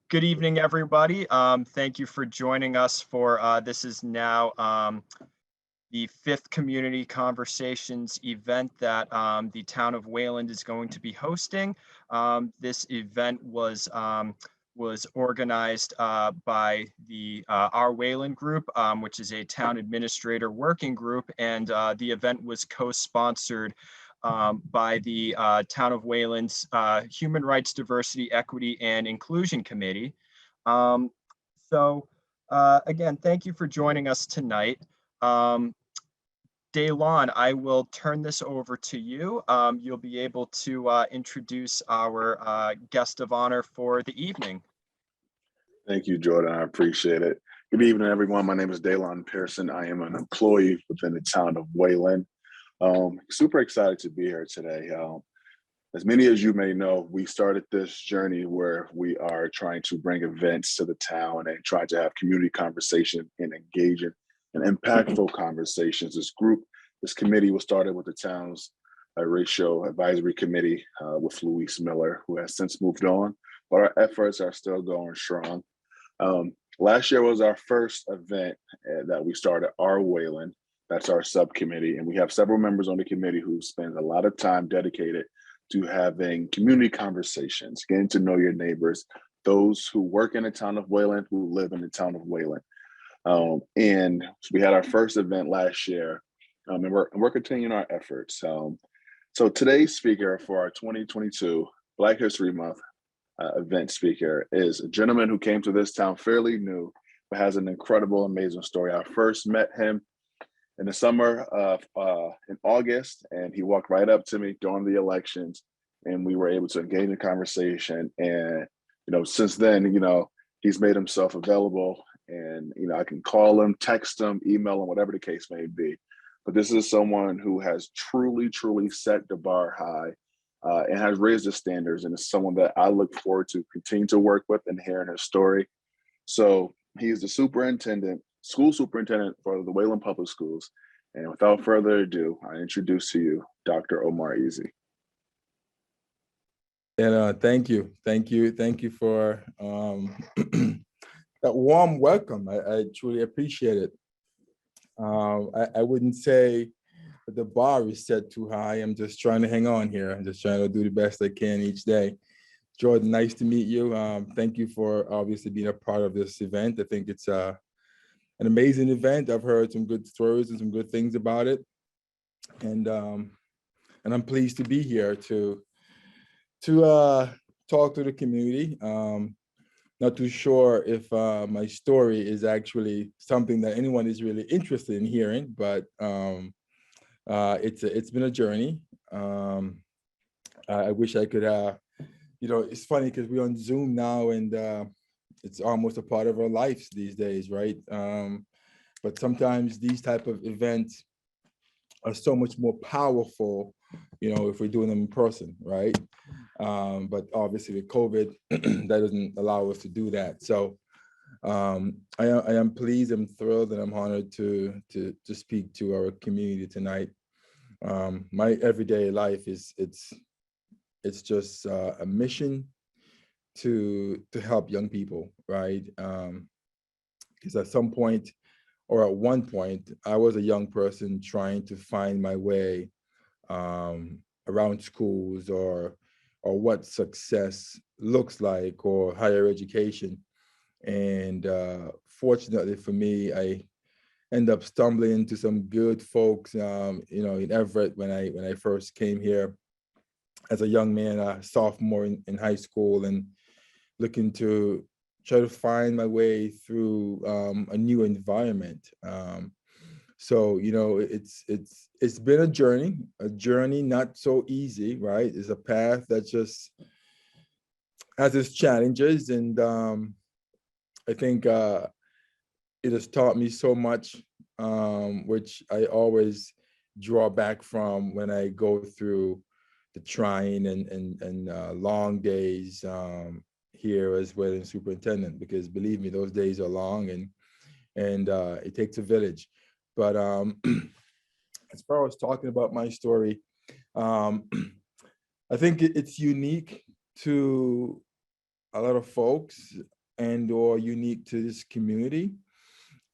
Good evening, everybody. Thank you for joining us for this is now the fifth community conversations event that the town of Wayland is going to be hosting. This event was organized by the our Wayland group, which is a town administrator working group, and the event was co-sponsored by the Town of Wayland's Human Rights, Diversity, Equity, and Inclusion Committee. Um, again, thank you for joining us tonight. Daylon, I will turn this over to you. You'll be able to introduce our guest of honor for the evening. Thank you, Jordan. I appreciate it. Good evening, everyone. My name is Daylon Pearson. I am an employee within the town of Wayland. Super excited to be here today. As many as you may know, we started this journey where we are trying to bring events to the town and try to have community conversation and engaging and impactful conversations. This committee was started with the town's racial advisory committee with Luis Miller, who has since moved on, but our efforts are still going strong. Last year was our first event that we started, our Wayland. That's our subcommittee. And we have several members on the committee who spend a lot of time dedicated to having community conversations, getting to know your neighbors, those who work in the town of Wayland, who live in the town of Wayland. And we had our first event last year, and we're continuing our efforts. So today's speaker for our 2022 Black History Month event speaker is a gentleman who came to this town fairly new, but has an incredible, amazing story. I first met him in the summer of in August, and he walked right up to me during the elections, and we were able to engage in conversation. And since then, he's made himself available, and I can call him, text him, email him, whatever the case may be. But this is someone who has truly, truly set the bar high and has raised the standards, and is someone that I look forward to continue to work with and hearing his story. So he's the school superintendent for the Wayland Public Schools. And without further ado, I introduce to you Dr. Omar Easy. And thank you for that warm welcome. I truly appreciate it. I wouldn't say that the bar is set too high. I'm just trying to hang on here. I'm just trying to do the best I can each day. Jordan, nice to meet you. Thank you for obviously being a part of this event. I think it's an amazing event. I've heard some good stories and some good things about it. And I'm pleased to be here to talk to the community. Not too sure if my story is actually something that anyone is really interested in hearing, but it's been a journey. I wish I could it's funny because we're on Zoom now, and it's almost a part of our lives these days, right? But sometimes these type of events are so much more powerful, if we're doing them in person, right? But obviously with COVID, that doesn't allow us to do that. So I am pleased, I'm thrilled, and I'm honored to speak to our community tonight. My everyday life it's just a mission to help young people, right? Because at some point, or at one point, I was a young person trying to find my way around schools or what success looks like, or higher education. And fortunately for me, I end up stumbling into some good folks, in Everett when I first came here as a young man, a sophomore in high school, and looking to try to find my way through a new environment. So it's been a journey not so easy, right? It's a path that just has its challenges, and I think it has taught me so much, which I always draw back from when I go through the trying and long days here as Wayland superintendent, because believe me, those days are long, and it takes a village. But as far as talking about my story, I think it's unique to a lot of folks. and or unique to this community.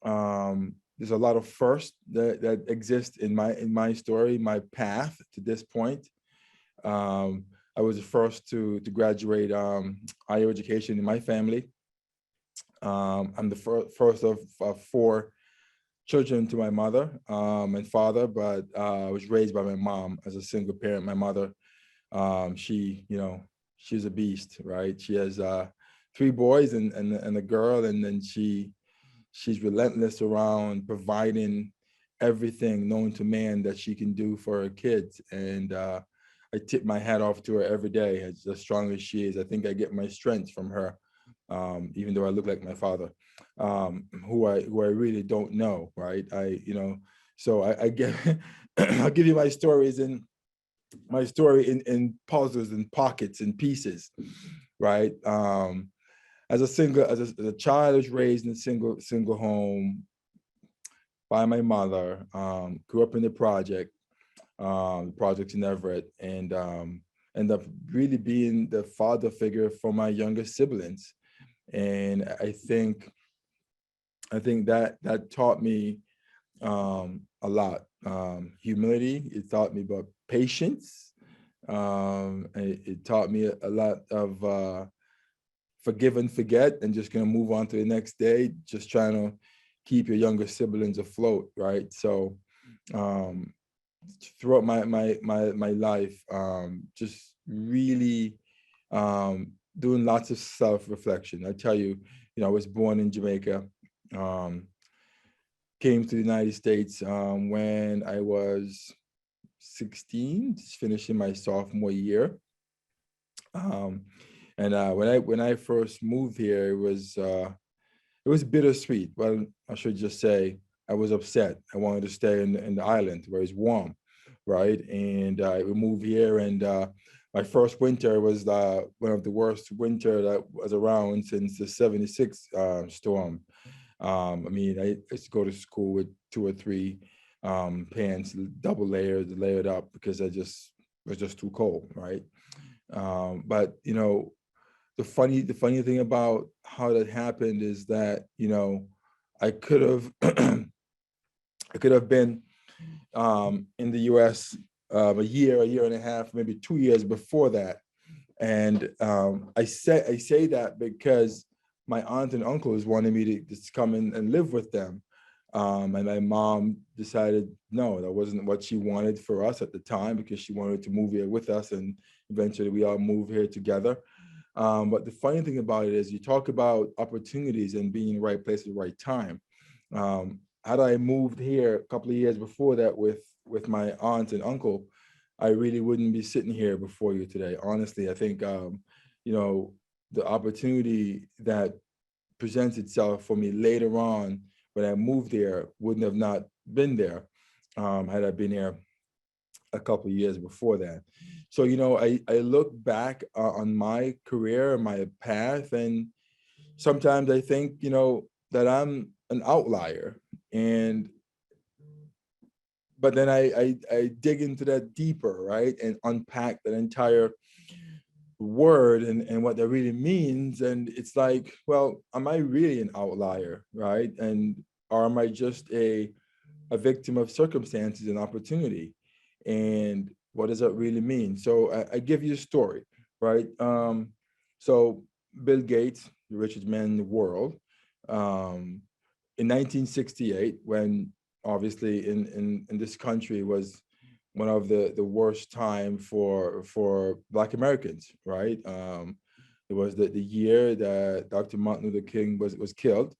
There's a lot of firsts that exist in my story, my path to this point. I was the first to graduate higher education in my family. I'm the first of four children to my mother and father, but I was raised by my mom as a single parent. My mother, she, she's a beast, right? She has three boys and a girl, and then she's relentless around providing everything known to man that she can do for her kids. And I tip my hat off to her every day. As strong as she is, I think I get my strength from her, even though I look like my father, who I really don't know, right? So I get, I'll give you my stories in puzzles and pockets and pieces, right? As a child, I was raised in a single home by my mother. Grew up in the projects in Everett, and ended up really being the father figure for my younger siblings. And I think that taught me a lot. Humility. It taught me about patience. It taught me a lot of forgive and forget, and just gonna move on to the next day, just trying to keep your younger siblings afloat, right? So throughout my life, just really doing lots of self-reflection. I tell you, I was born in Jamaica, came to the United States when I was 16, just finishing my sophomore year. And when I first moved here, it was bittersweet. Well, I should just say I was upset. I wanted to stay in the island where it's warm, right? And we moved here, and my first winter was one of the worst winter that was around since the '76 storm. I mean, I used to go to school with 2 or 3 pants, double layered up, because it was just too cold, right? But the funny thing about how that happened is that I could have I could have been in the U.S. A year and a half, maybe 2 years before that. And I say that because my aunt and uncles wanted me to just come in and live with them. And my mom decided, no, that wasn't what she wanted for us at the time, because she wanted to move here with us, and eventually we all moved here together. But the funny thing about it is, you talk about opportunities and being in the right place at the right time. Had I moved here a couple of years before that with my aunt and uncle, I really wouldn't be sitting here before you today. Honestly, I think the opportunity that presents itself for me later on when I moved there wouldn't have not been there had I been here a couple of years before that. So, I look back on my career, my path, and sometimes I think, that I'm an outlier. But then I dig into that deeper, right? And unpack that entire word and what that really means. And it's like, well, am I really an outlier, right? Or am I just a victim of circumstances and opportunity? And what does that really mean? So I give you a story, right? So Bill Gates, the richest man in the world, in 1968, when obviously in this country was one of the worst time for Black Americans, right? It was the year that Dr. Martin Luther King was killed,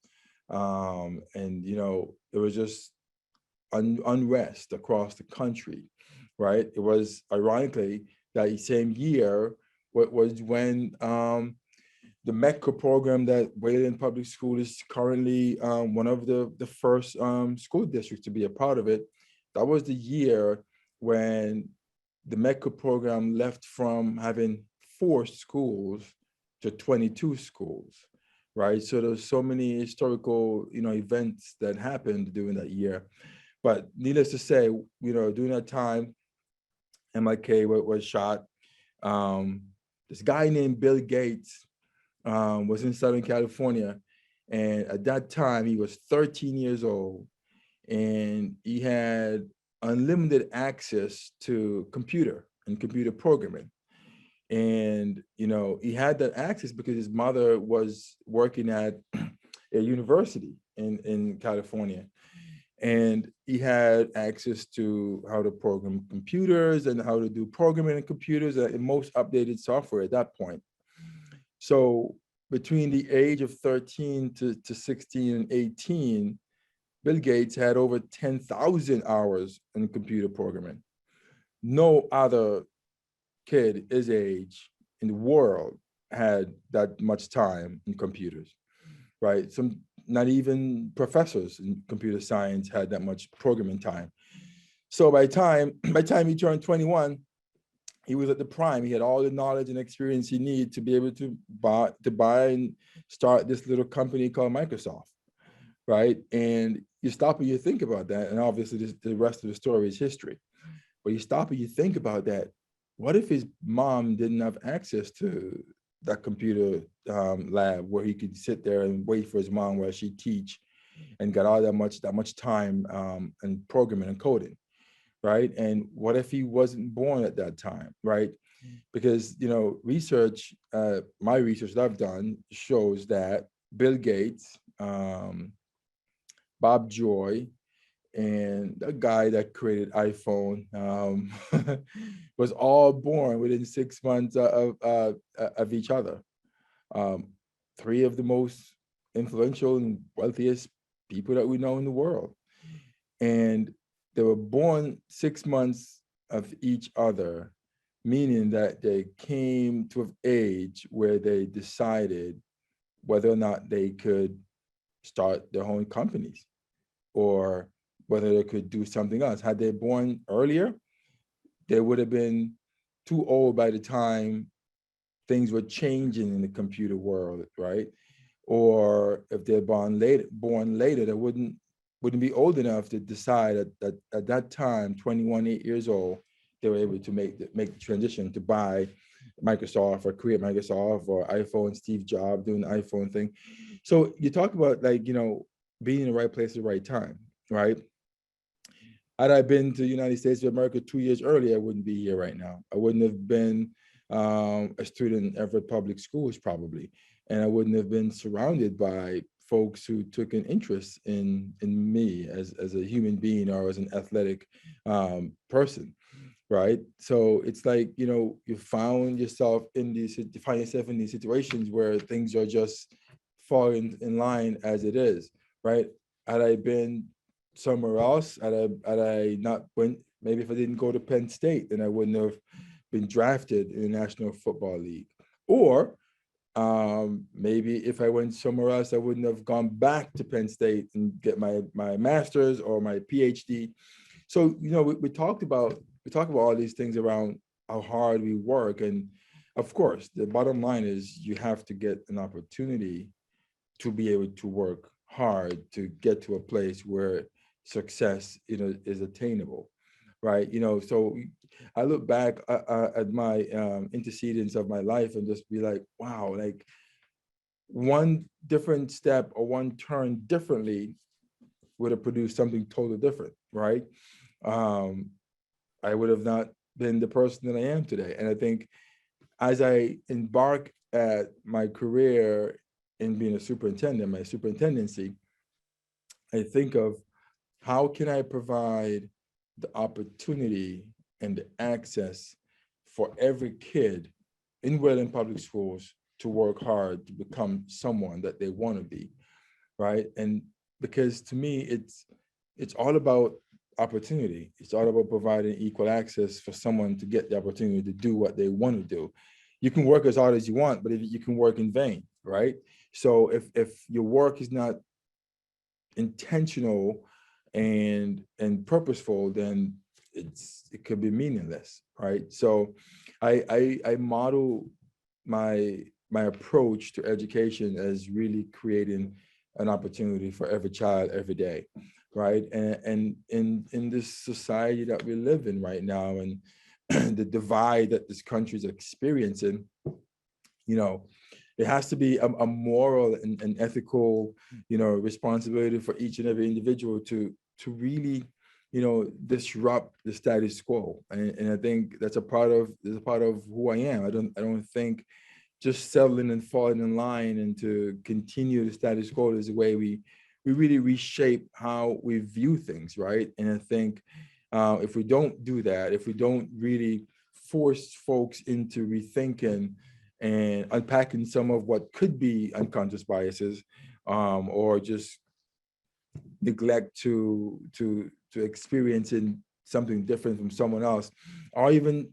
and it was just unrest across the country, right? It was ironically that same year was when the MECA program that Wayland Public School is currently one of the first school districts to be a part of it. That was the year when the MECA program left from having 4 schools to 22 schools, right? So there's so many historical, events that happened during that year. But needless to say, during that time, MLK was shot. This guy named Bill Gates was in Southern California. And at that time, he was 13 years old, and he had unlimited access to computer and computer programming. And, he had that access because his mother was working at a university in California. And he had access to how to program computers and how to do programming in computers and most updated software at that point. So between the age of 13 to 16 and 18, Bill Gates had over 10,000 hours in computer programming. No other kid his age in the world had that much time in computers, right? Not even professors in computer science had that much programming time. So by the time he turned 21, he was at the prime. He had all the knowledge and experience he needed to be able to buy and start this little company called Microsoft, right? And you stop and you think about that, and obviously the rest of the story is history. But you stop and you think about that. What if his mom didn't have access to that computer lab where he could sit there and wait for his mom while she teach and got all that much time and programming and coding, right? And what if he wasn't born at that time, right? Because research, my research that I've done shows that Bill Gates, Bob Joy, and the guy that created iPhone was all born within 6 months of each other. Three of the most influential and wealthiest people that we know in the world. And they were born 6 months of each other, meaning that they came to an age where they decided whether or not they could start their own companies or whether they could do something else. Had they born earlier, they would have been too old by the time things were changing in the computer world, right? Or if they're born later, they wouldn't be old enough to decide that at that time, 21, 8 years old, they were able to make the transition to buy Microsoft or create Microsoft or iPhone, Steve Jobs doing the iPhone thing. So you talk about being in the right place at the right time, right? Had I been to the United States of America 2 years earlier, I wouldn't be here right now. I wouldn't have been a student in Everett Public Schools probably, and I wouldn't have been surrounded by folks who took an interest in me as a human being or as an athletic person, right? So it's like, you find yourself in these situations where things are just falling in line as it is, right? Had I been somewhere else, had I not went, maybe if I didn't go to Penn State, then I wouldn't have been drafted in the National Football League. Or maybe if I went somewhere else, I wouldn't have gone back to Penn State and get my master's or my PhD. So, we talk about all these things around how hard we work. And of course, the bottom line is you have to get an opportunity to be able to work hard to get to a place where success, is attainable, right? So I look back at my antecedents of my life and just be like, wow, like one different step or one turn differently would have produced something totally different, right? I would have not been the person that I am today. And I think as I embark at my career in being a superintendent, my superintendency, I think of how can I provide the opportunity and the access for every kid in Wayland Public Schools to work hard to become someone that they want to be, right? And because to me, it's all about opportunity. It's all about providing equal access for someone to get the opportunity to do what they want to do. You can work as hard as you want, but if you can work in vain, right? So if your work is not intentional and purposeful, then it could be meaningless, right? So I model my approach to education as really creating an opportunity for every child every day, right? And in this society that we live in right now, and the divide that this country is experiencing, it has to be a moral and ethical, responsibility for each and every individual to really, disrupt the status quo. And I think that's a part of who I am. I don't think just settling and falling in line and to continue the status quo is the way we really reshape how we view things, right? And I think if we don't do that, if we don't really force folks into rethinking and unpacking some of what could be unconscious biases, or just neglect to experiencing something different from someone else, or even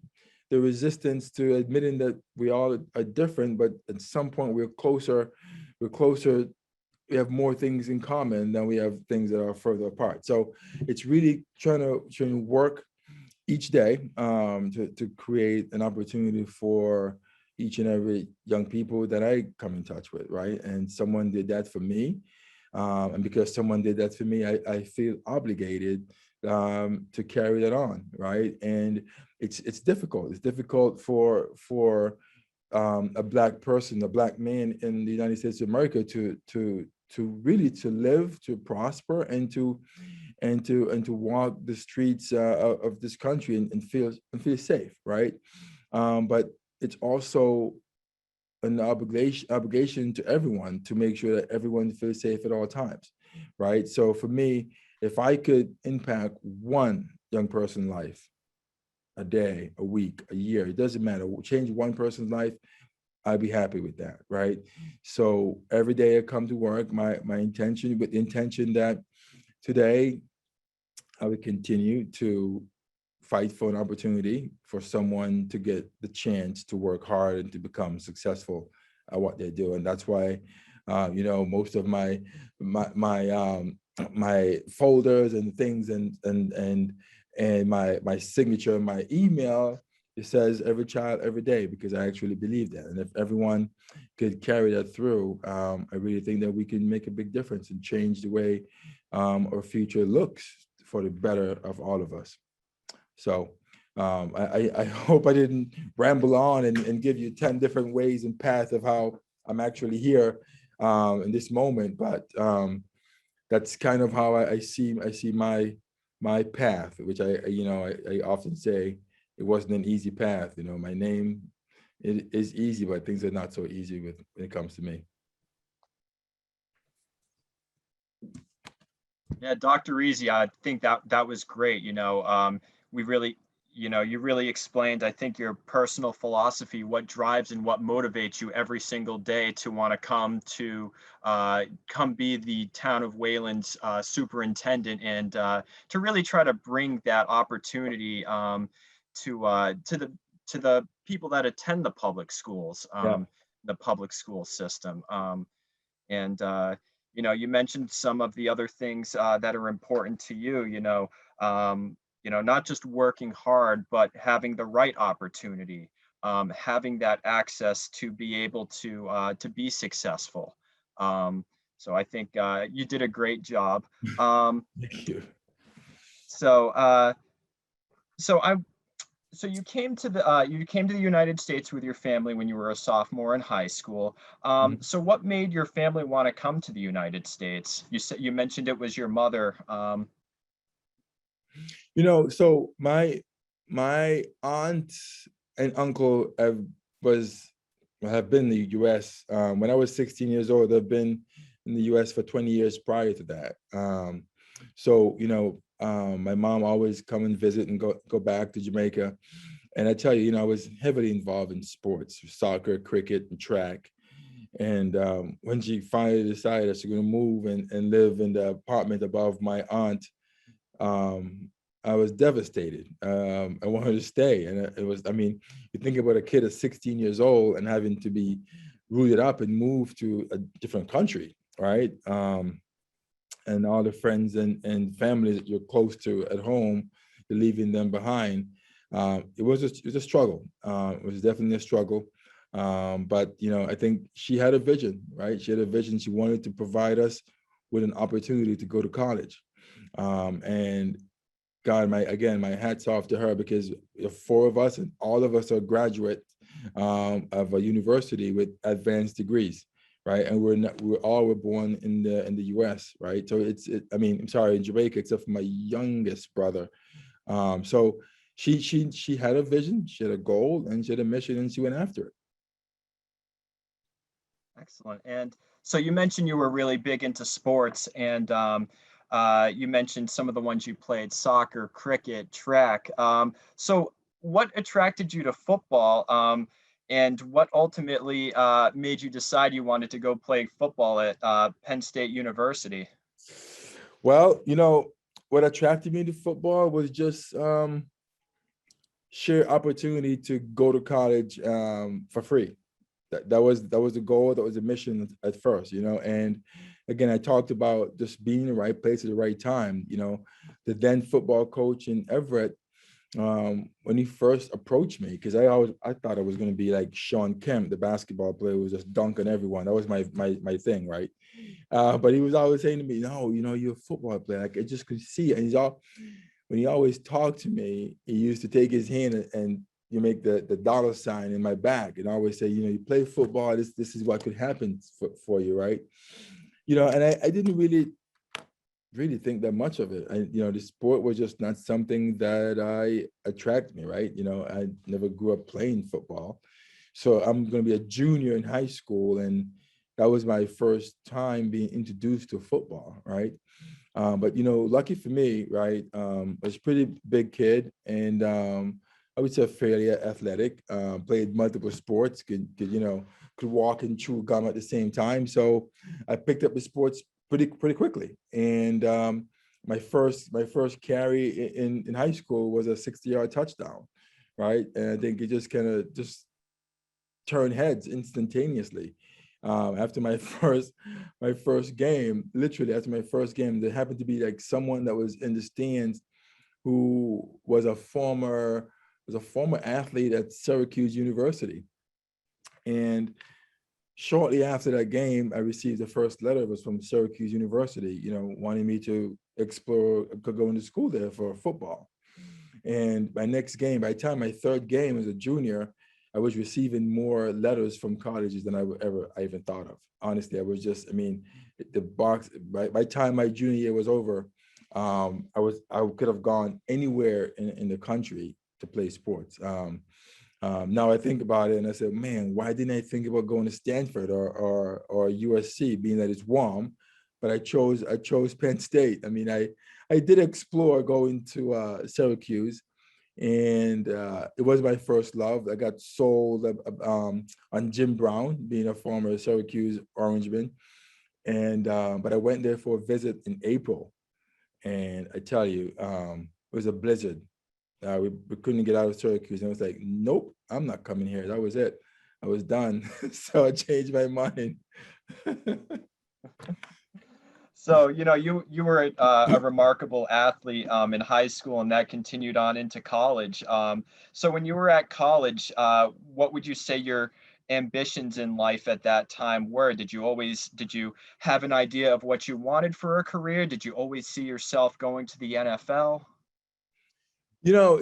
the resistance to admitting that we all are different, but at some point we're closer, we have more things in common than we have things that are further apart. So it's really trying to work each day to create an opportunity for each and every young people that I come in touch with, right? And someone did that for me. And because someone did that for me, I feel obligated to carry that on, right? And it's difficult. It's difficult for a Black person, a Black man in the United States of America to really to live, to prosper, and to walk the streets of this country and feel safe, right? But it's also an obligation to everyone to make sure that everyone feels safe at all times, right? So for me, if I could impact one young person's life, a day, a week, a year, it doesn't matter, change one person's life, I'd be happy with that, right? So every day I come to work, my intention, with the intention that today I would continue to fight for an opportunity for someone to get the chance to work hard and to become successful at what they do. And that's why, most of my folders and things and my signature, my email, it says every child, every day, because I actually believe that. And if everyone could carry that through, I really think that we can make a big difference and change the way our future looks for the better of all of us. So I hope I didn't ramble on and give you 10 different ways and paths of how I'm actually here in this moment, but that's kind of how I see my path, which I often say it wasn't an easy path. My name is easy, but things are not so easy when it comes to me. Yeah, Dr. Easy, I think that was great. We really, you really explained, I think, your personal philosophy, what drives and what motivates you every single day to want to come be the town of Wayland's superintendent, and to really try to bring that opportunity to the people that attend the public schools, Yeah. the public school system. And you mentioned some of the other things that are important to you. Not just working hard, but having the right opportunity, having that access to be able to be successful. So I think you did a great job. Thank you. So so I so you came to the United States with your family when you were a sophomore in high school. So what made your family want to come to the United States? You mentioned it was your mother. So my aunt and uncle have been in the U.S. When I was 16 years old. They've been in the U.S. for 20 years prior to that. My mom always come and visit and go back to Jamaica. And I tell you, I was heavily involved in sports, soccer, cricket, and track. And when she finally decided that she's going to move and live in the apartment above my aunt, I was devastated. I wanted to stay. And it was, you think about a kid of 16 years old and having to be rooted up and move to a different country, right? And all the friends and family that you're close to at home, you're leaving them behind. It was a struggle. It was definitely a struggle. But I think she had a vision, right? She had a vision. She wanted to provide us with an opportunity to go to college. And God, my hats off to her, because the four of us and all of us are graduates of a university with advanced degrees, right? And we all were born in the U.S., right? So I mean, I'm sorry, in Jamaica, except for my youngest brother. So she had a vision, she had a goal, and she had a mission, and she went after it. Excellent. And so you mentioned you were really big into sports, and you mentioned some of the ones you played: soccer, cricket, track. So what attracted you to football, and what ultimately made you decide you wanted to go play football at Penn State University? Well, what attracted me to football was just sheer opportunity to go to college for free. That was the goal, that was the mission at first, and again, I talked about just being in the right place at the right time. The then football coach in Everett, when he first approached me, because I thought I was going to be like Sean Kemp, the basketball player who was just dunking everyone. That was my thing, right? But he was always saying to me, no, you're a football player. Like, I just could see it. And when he always talked to me, he used to take his hand and you make the dollar sign in my back and always say, you play football, this is what could happen for you, right? And I didn't really think that much of it. The sport was just not something that I attracted me, right? I never grew up playing football. So I'm going to be a junior in high school, and that was my first time being introduced to football, right? But lucky for me, right? I was a pretty big kid, and I would say fairly athletic. Played multiple sports, could walk and chew gum at the same time. So I picked up the sports pretty quickly. And my first carry in high school was a 60-yard touchdown, right? And I think it just kind of just turned heads instantaneously. After my first game, literally after my first game, there happened to be like someone that was in the stands who was a former athlete at Syracuse University. And shortly after that game, I received the first letter. It was from Syracuse University, wanting me to explore, could go into school there for football. And my next game, by the time my third game as a junior, I was receiving more letters from colleges than I even thought of. Honestly, I was just, the box, by the time my junior year was over, I could have gone anywhere in the country to play sports. Now I think about it and I said, man, why didn't I think about going to Stanford or USC, being that it's warm? But I chose Penn State. I did explore going to Syracuse, and it was my first love. I got sold on Jim Brown, being a former Syracuse Orangeman, and but I went there for a visit in April, and I tell you, it was a blizzard. We couldn't get out of Syracuse, and I was like, nope, I'm not coming here. That was it. I was done. So I changed my mind. So, you were a remarkable athlete in high school, and that continued on into college. So when you were at college, what would you say your ambitions in life at that time were? Did you have an idea of what you wanted for a career? Did you always see yourself going to the NFL?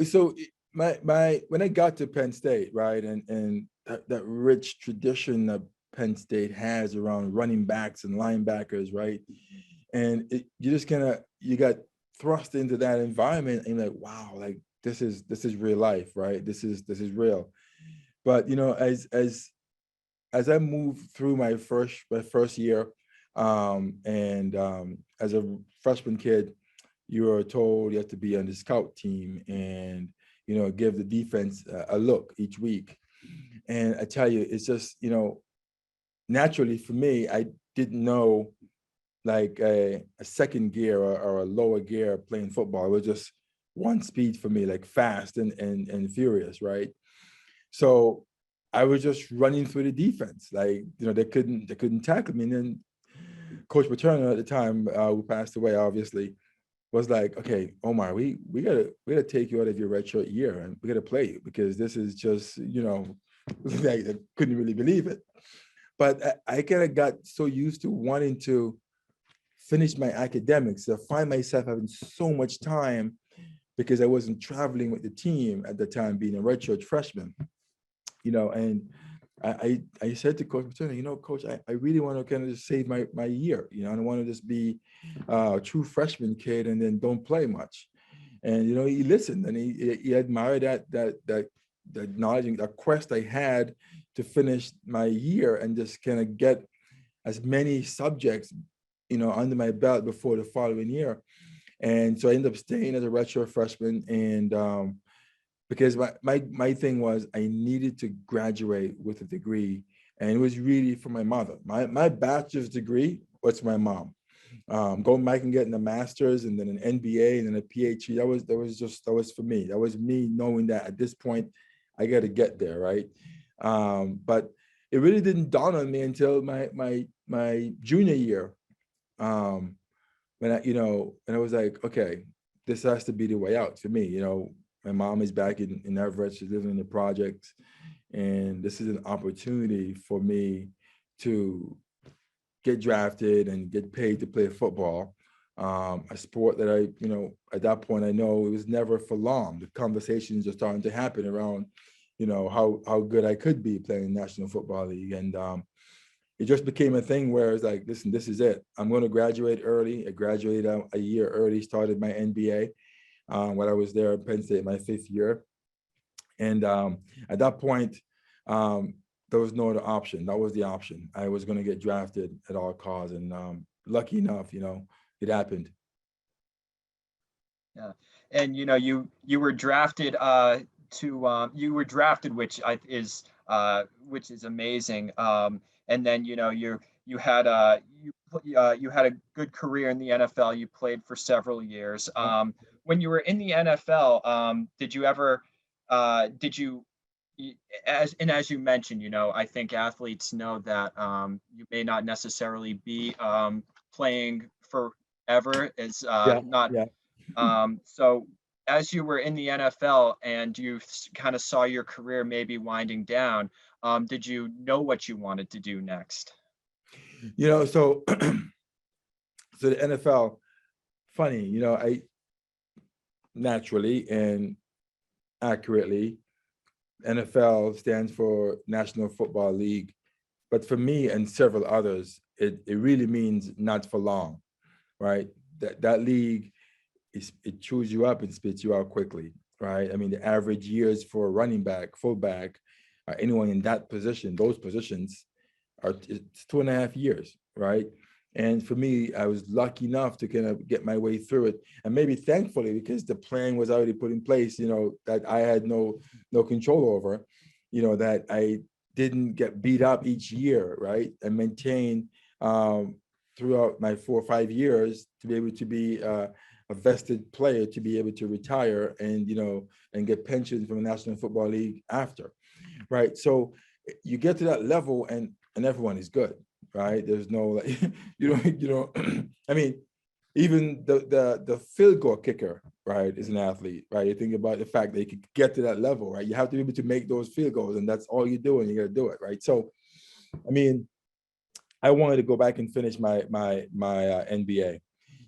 So when I got to Penn State, right, and that rich tradition that Penn State has around running backs and linebackers, right? And you got thrust into that environment, and you're like, wow, like this is real life, right? This is real. But as I moved through my first year, and as a freshman kid, you are told you have to be on the scout team and give the defense a look each week. And I tell you, it's just naturally for me, I didn't know like a second gear or a lower gear playing football. It was just one speed for me, like fast and furious, right? So I was just running through the defense, like they couldn't tackle me. And then Coach Paterno at the time, who passed away, obviously, was like, okay, Omar, we gotta take you out of your redshirt year and we gotta play you, because this is just like, I couldn't really believe it. But I kind of got so used to wanting to finish my academics, to find myself having so much time because I wasn't traveling with the team at the time, being a redshirt freshman, and I said to Coach Paterno, Coach, I really want to kind of just save my year. I don't want to just be a true freshman kid and then don't play much. And he listened, and he admired that knowledge and that quest I had to finish my year and just kind of get as many subjects under my belt before the following year. And so I ended up staying as a redshirt freshman, and because my thing was I needed to graduate with a degree, and it was really for my mother. My bachelor's degree was for my mom. Going back and getting a master's and then an MBA and then a PhD, that was for me. That was me knowing that at this point I got to get there, right? But it really didn't dawn on me until my junior year, when and I was like, okay, this has to be the way out for me. My mom is back in Everett. She's living in the projects, and this is an opportunity for me to get drafted and get paid to play football, a sport that at that point I know it was never for long. The conversations are starting to happen around, how good I could be playing National Football League, and it just became a thing where it's like, listen, this is it. I'm going to graduate early. I graduated a year early, started my MBA when I was there at Penn State, my 5th year. And at that point, there was no other option. That was the option. I was going to get drafted at all costs. And lucky enough, it happened. Yeah. And, you were drafted which is amazing. And then, you had a good career in the NFL. You played for several years. When you were in the NFL, did you ever, as you mentioned, I think athletes know that you may not necessarily be playing forever. Is not. Yeah. So as you were in the NFL and you kind of saw your career maybe winding down, did you know what you wanted to do next? So the NFL, funny, I naturally and accurately, NFL stands for National Football League. But for me and several others, it really means not for long, right? That league, it chews you up and spits you out quickly, right? I mean, the average years for running back, fullback, anyone in that position, those positions, it's 2.5 years, right? And for me, I was lucky enough to kind of get my way through it, and maybe thankfully, because the plan was already put in place, that I had no control over, that I didn't get beat up each year, right? And maintain throughout my 4 or 5 years to be able to be a vested player, to be able to retire and and get pensions from the National Football League after, right? So you get to that level, and everyone is good, right? There's no like, I mean, even the field goal kicker, right, is an athlete, right? You think about the fact that you could get to that level, right? You have to be able to make those field goals, and that's all you do, and you got to do it, right? So, I mean, I wanted to go back and finish my NBA.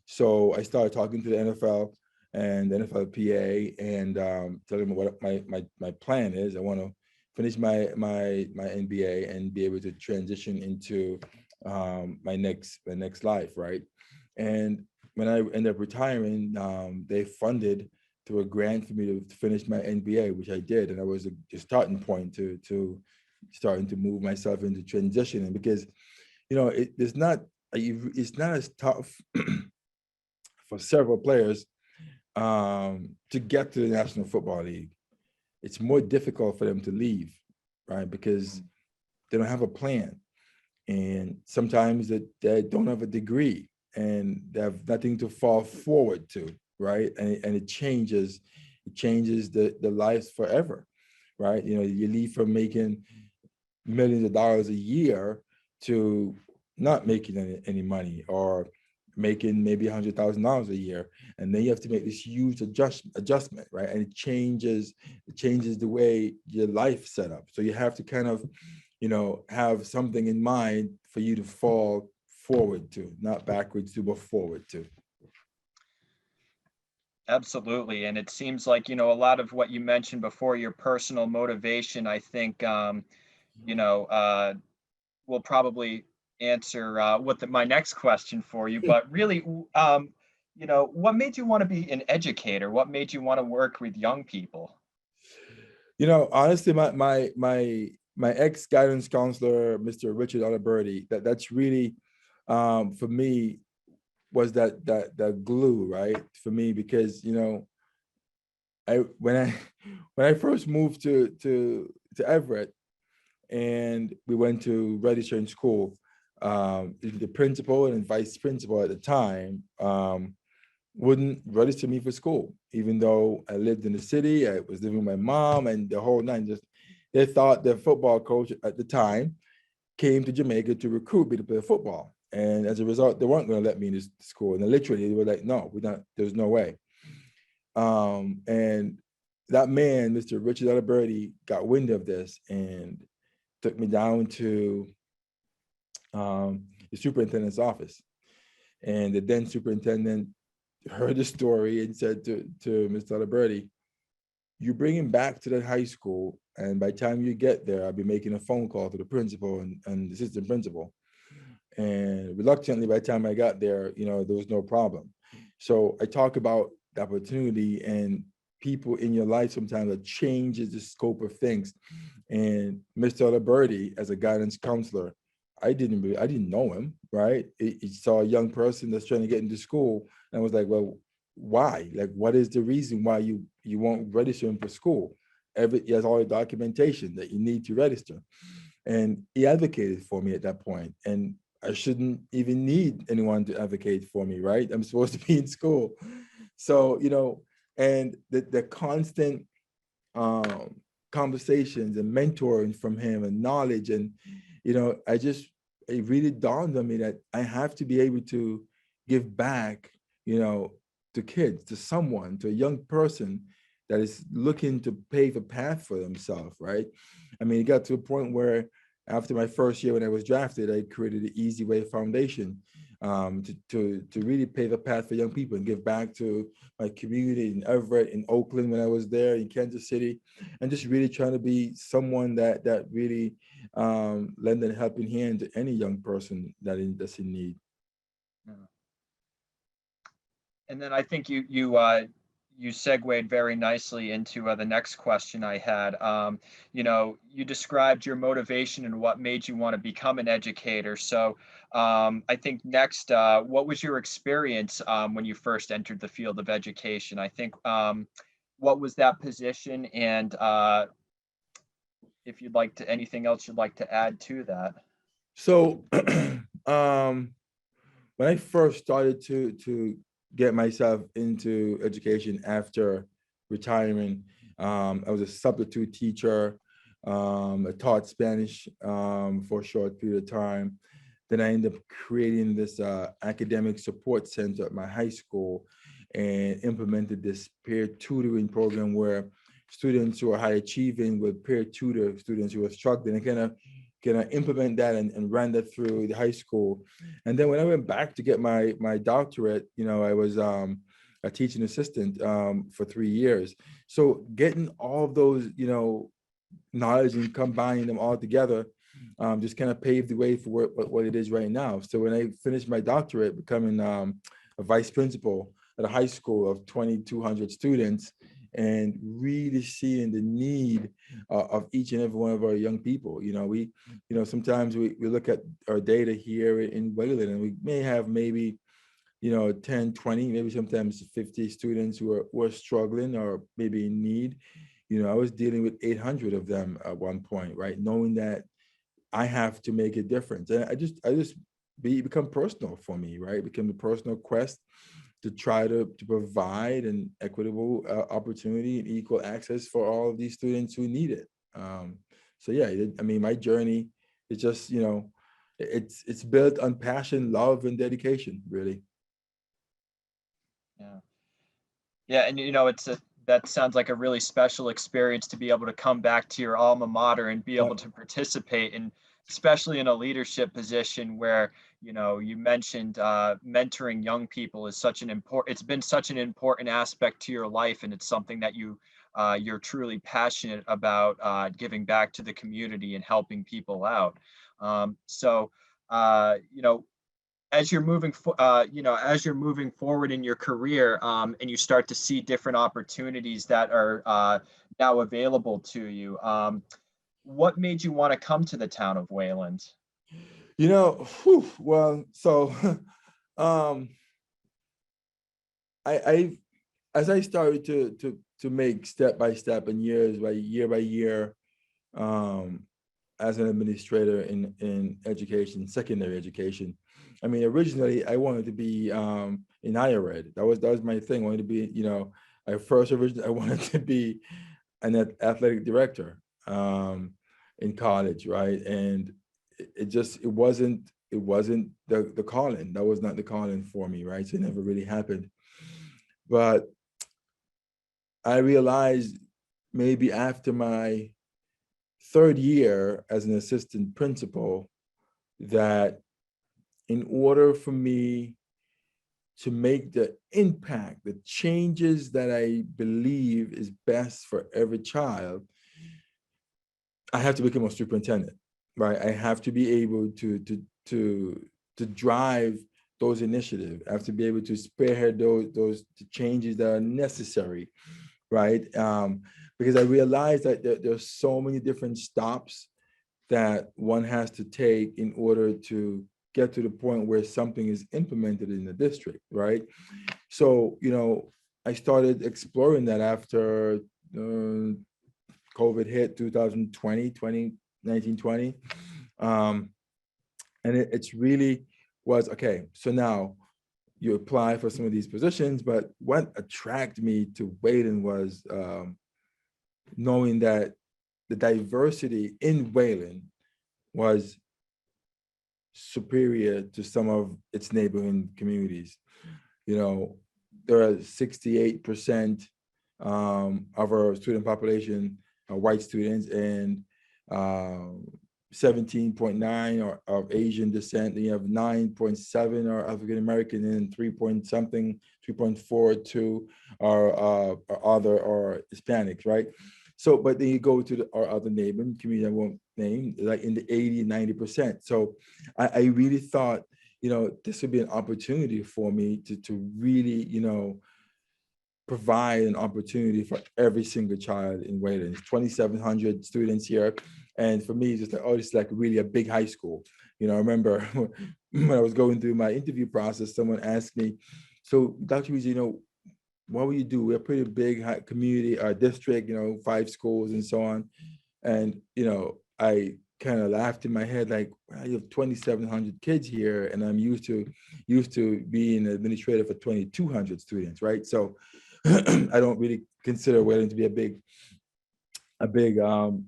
So I started talking to the NFL and the NFLPA and telling them what my plan is. I want to finish my NBA and be able to transition into my next life, right? And when I ended up retiring, they funded through a grant for me to finish my NBA, which I did, and that was a starting point to starting to move myself into transitioning, because it's not as tough for several players to get to the National Football League. It's more difficult for them to leave, right? Because they don't have a plan. And sometimes they don't have a degree and they have nothing to fall forward to, right? And it changes the lives forever, right? You leave from making millions of dollars a year to not making any money, or making maybe $100,000 a year, and then you have to make this huge adjustment, right? And it changes the way your life set up. So you have to kind of, have something in mind for you to fall forward to, not backwards to, but forward to. Absolutely. And it seems like, a lot of what you mentioned before, your personal motivation, I think, you know, uh, will probably answer my next question for you. But really, what made you want to be an educator? What made you want to work with young people? Honestly, my ex guidance counselor, Mr. Richard Aliberti, that's really for me was that glue, right? For me, because I when I when I first moved to Everett and we went to register in school, the principal and vice principal at the time wouldn't register me for school, even though I lived in the city. I was living with my mom and the whole nine. Just they thought the football coach at the time came to Jamaica to recruit me to play football, and as a result, they weren't going to let me in this school. And literally, they were like, "No, we're not. There's no way." And that man, Mr. Richard Aliberti, got wind of this and took me down to the superintendent's office. And the then superintendent heard the story and said to Mr. Aliberti, "You bring him back to the high school, and by the time you get there, I'll be making a phone call to the principal and the assistant principal." And reluctantly, by the time I got there, there was no problem. So I talk about the opportunity and people in your life sometimes that changes the scope of things. And Mr. Aliberti, as a guidance counselor, I didn't know him, right? He saw a young person that's trying to get into school, and I was like, well, why? Like, what is the reason why you won't register him for school? He has all the documentation that you need to register, and he advocated for me at that point. And I shouldn't even need anyone to advocate for me, right? I'm supposed to be in school. So, and the constant um, conversations and mentoring from him and knowledge. And, it really dawned on me that I have to be able to give back, to kids, to someone, to a young person that is looking to pave a path for themselves, right? I mean, it got to a point where after my first year when I was drafted, I created the Easy Way Foundation to really pave a path for young people and give back to my community in Everett, in Oakland when I was there, in Kansas City, and just really trying to be someone that really lend a helping hand to any young person that's in need. Yeah. And then I think you segued very nicely into the next question I had. You described your motivation and what made you want to become an educator. So I think next, what was your experience when you first entered the field of education? I think what was that position, and if you'd like to, anything else you'd like to add to that? So when I first started to get myself into education after retiring, I was a substitute teacher. I taught Spanish for a short period of time. Then I ended up creating this academic support center at my high school and implemented this peer tutoring program where students who are high achieving would peer tutor students who are struggling, and kind of implement that and ran that through the high school. And then when I went back to get my doctorate, I was a teaching assistant for 3 years. So getting all of those, knowledge and combining them all together just kind of paved the way for what it is right now. So when I finished my doctorate, becoming a vice principal at a high school of 2,200 students, and really seeing the need of each and every one of our young people. Sometimes we look at our data here in Wayland, and we may have maybe 10, 20, maybe sometimes 50 students who are struggling or maybe in need. I was dealing with 800 of them at one point, right? Knowing that I have to make a difference. And I just become personal for me, right? It became a personal quest to try to provide an equitable opportunity and equal access for all of these students who need it. So yeah, I mean, my journey is just, it's built on passion, love, and dedication, really. Yeah. Yeah, and that sounds like a really special experience to be able to come back to your alma mater and be able Yep. to participate in, especially in a leadership position where, you mentioned mentoring young people is it's been such an important aspect to your life, and it's something that you're truly passionate about, giving back to the community and helping people out. So, you know, as you're moving forward in your career, and you start to see different opportunities that are now available to you, what made you want to come to the town of Wayland? Well, so um, I as I started to make step by step and year by year, um, as an administrator in education, secondary education. I mean, originally I wanted to be in higher ed. That was my thing. I wanted to be, originally I wanted to be an athletic director in college, right? And it wasn't the calling. That was not the calling for me, right? So it never really happened. But I realized maybe after my third year as an assistant principal that in order for me to make the impact, the changes that I believe is best for every child, I have to become a superintendent, right? I have to be able to drive those initiatives. I have to be able to spearhead those changes that are necessary, right? Because I realized that there's so many different stops that one has to take in order to get to the point where something is implemented in the district, right? So, I started exploring that after COVID hit 2020. And it's really was, okay, so now you apply for some of these positions, but what attracted me to Wayland was knowing that the diversity in Wayland was superior to some of its neighboring communities. There are 68% of our student population are white students, and 17.9 are of Asian descent. And you have 9.7 are African American, and 3.42 are other or Hispanics, right? So, but then you go to our other neighboring community I won't name, like in the 80, 90%. So I really thought, this would be an opportunity for me to really, provide an opportunity for every single child in Wayland. It's 2,700 students here. And for me, it's just like, oh, it's like really a big high school. I remember when I was going through my interview process, someone asked me, so Dr. Rees, what will you do? We're a pretty big community, our district, 5 schools and so on. And, I kind of laughed in my head, like, well, you have 2,700 kids here, and I'm used to being an administrator for 2,200 students, right? So I don't really consider Wayland to be a big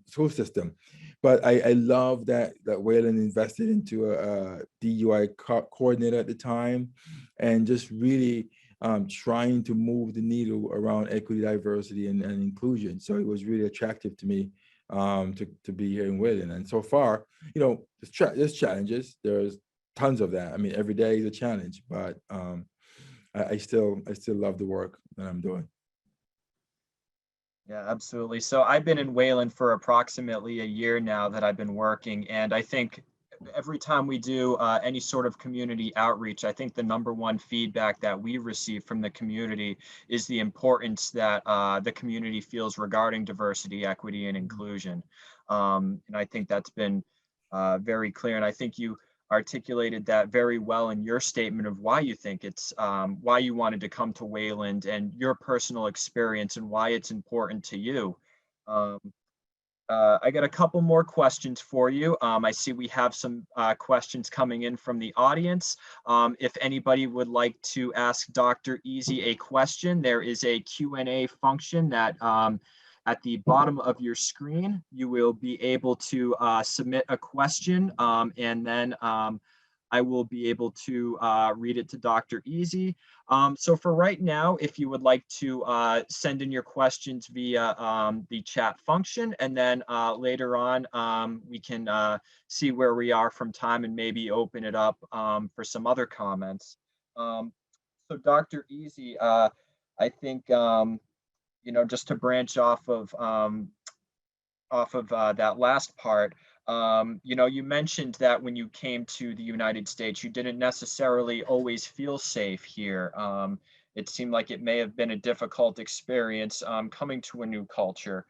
school system. But I love that Wayland invested into a DUI coordinator at the time, and just really trying to move the needle around equity, diversity, and inclusion. So it was really attractive to me to be here in Wayland. And so far, there's challenges. There's tons of that. I mean, every day is a challenge, but I still love the work that I'm doing. Yeah, absolutely. So I've been in Wayland for approximately a year now that I've been working, and I think every time we do any sort of community outreach, I think the number one feedback that we receive from the community is the importance that the community feels regarding diversity, equity, and inclusion. And I think that's been very clear. And I think you articulated that very well in your statement of why you think it's why you wanted to come to Wayland and your personal experience and why it's important to you. Um, I got a couple more questions for you. I see we have some questions coming in from the audience. If anybody would like to ask Dr. Easy a question, there is a Q&A function that at the bottom of your screen, you will be able to submit a question, and then I will be able to read it to Dr. Easy. So for right now, if you would like to send in your questions via the chat function, and then later on we can see where we are from time and maybe open it up for some other comments. So Dr. Easy, I think just to branch off of that last part, you mentioned that when you came to the United States, you didn't necessarily always feel safe here. It seemed like it may have been a difficult experience coming to a new culture.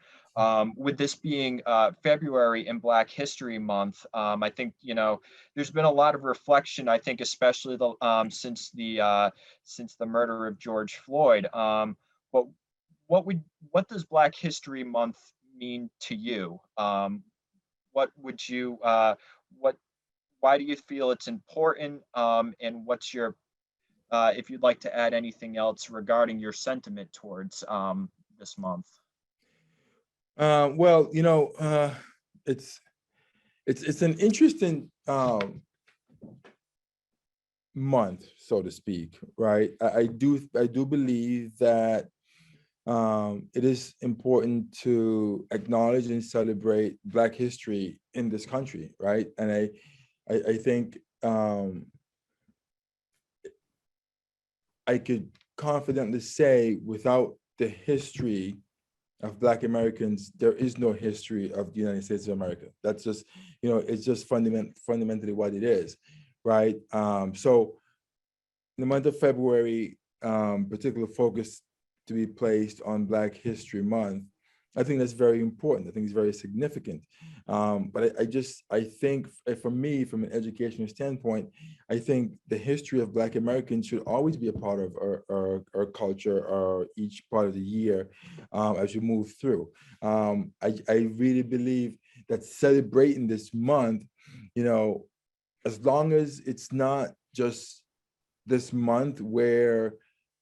With this being February and Black History Month, I think there's been a lot of reflection. I think especially since the murder of George Floyd. But what does Black History Month mean to you? What would you what why do you feel it's important? And what's your if you'd like to add anything else regarding your sentiment towards this month? Well, it's it's an interesting month, so to speak, right? I do believe that it is important to acknowledge and celebrate Black history in this country, right? And I think I could confidently say without the history of Black Americans, there is no history of the United States of America. That's just, it's just fundamentally what it is, right? So in the month of February, particular focus to be placed on Black History Month, I think that's very important. I think it's very significant. But I think for me, from an educational standpoint, I think the history of Black Americans should always be a part of our culture or each part of the year as we move through. I really believe that celebrating this month, as long as it's not just this month where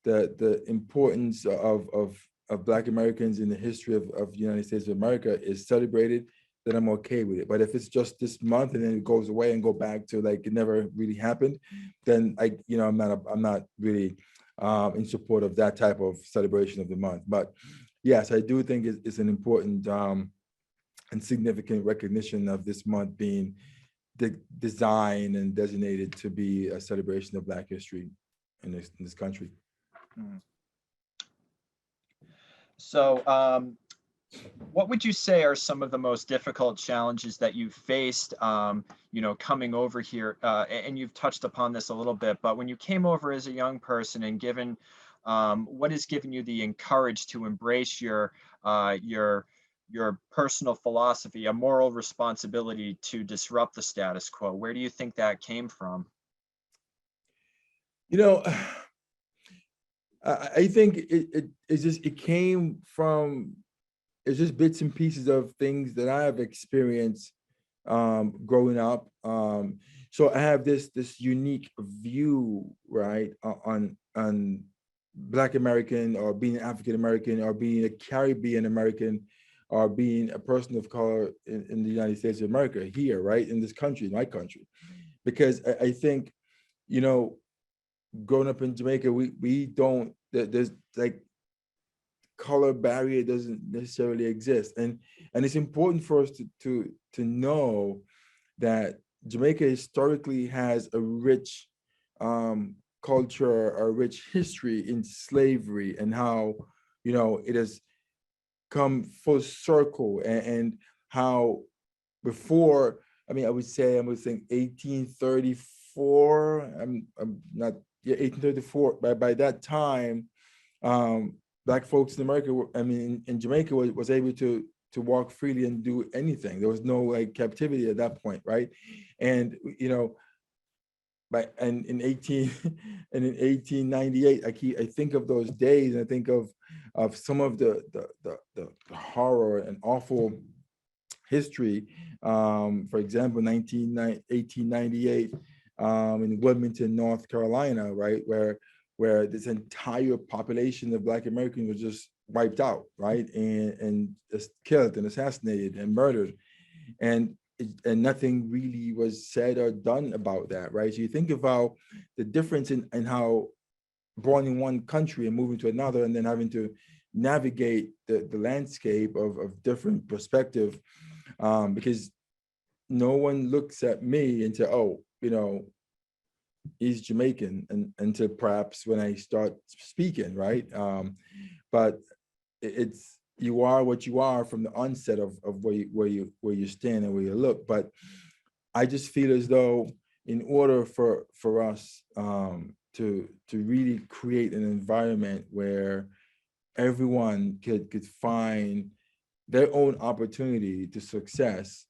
the importance of Black Americans in the history of the United States of America is celebrated, then I'm okay with it. But if it's just this month and then it goes away and go back to like it never really happened, then I'm not really in support of that type of celebration of the month. But yes, I do think it's an important and significant recognition of this month being designed and designated to be a celebration of Black history in this country. So, what would you say are some of the most difficult challenges that you've faced, coming over here? And you've touched upon this a little bit, but when you came over as a young person and given, what has given you the courage to embrace your personal philosophy, a moral responsibility to disrupt the status quo? Where do you think that came from? I think it came from, it's just bits and pieces of things that I have experienced growing up. So I have this unique view, right, on Black American, or being African American, or being a Caribbean American, or being a person of color in the United States of America here, right, in this country, my country. Because I think, growing up in Jamaica, we don't, there's like color barrier doesn't necessarily exist. And it's important for us to know that Jamaica historically has a rich culture, a rich history in slavery, and how, it has come full circle, and how before, I would think 1834, I'm not, yeah, 1834, by that time, Black folks in America, in Jamaica was able to walk freely and do anything. There was no like captivity at that point, right? And in 1898, I think of those days, and I think of some of the horror and awful history. For example, 1898 in Wilmington, North Carolina, right, where this entire population of Black Americans was just wiped out, right, and just killed and assassinated and murdered. And and nothing really was said or done about that, right? So you think about the difference in how born in one country and moving to another, and then having to navigate the landscape of different perspective, because no one looks at me and say, oh, he's Jamaican, and until perhaps when I start speaking, right? But it's, you are what you are from the onset of where you stand and where you look. But I just feel as though in order for us to really create an environment where everyone could find their own opportunity to success,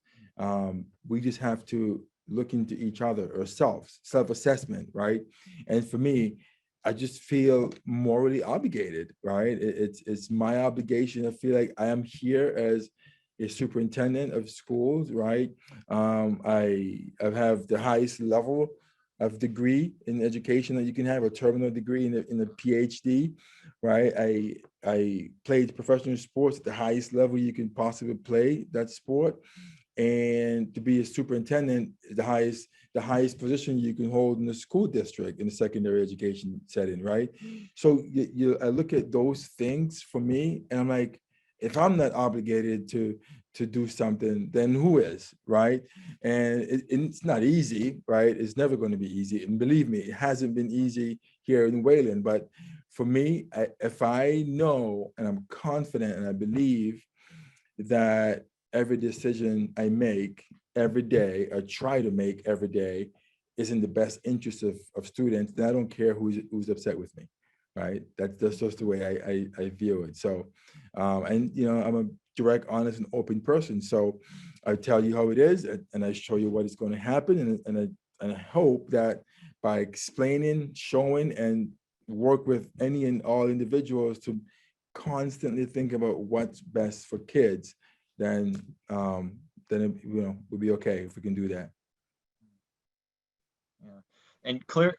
we just have to look into each other, ourselves, self-assessment, right? And for me, I just feel morally obligated, right? It's my obligation. I feel like I am here as a superintendent of schools, right? I have the highest level of degree in education that you can have, a terminal degree in a PhD, right? I played professional sports at the highest level you can possibly play that sport. And to be a superintendent, the highest position you can hold in the school district in the secondary education setting, right? So I look at those things for me, and I'm like, if I'm not obligated to do something, then who is, right? And it's not easy, right? It's never going to be easy, and believe me, it hasn't been easy here in Wayland. But for me, if I know and I'm confident and I believe that every decision I make every day, or try to make every day, is in the best interest of students, then I don't care who's upset with me, right? That's just the way I view it. So, and I'm a direct, honest, and open person. So I tell you how it is, and I show you what is going to happen, and I hope that by explaining, showing, and work with any and all individuals to constantly think about what's best for kids, then it, we'll be okay if we can do that. Yeah. And clear,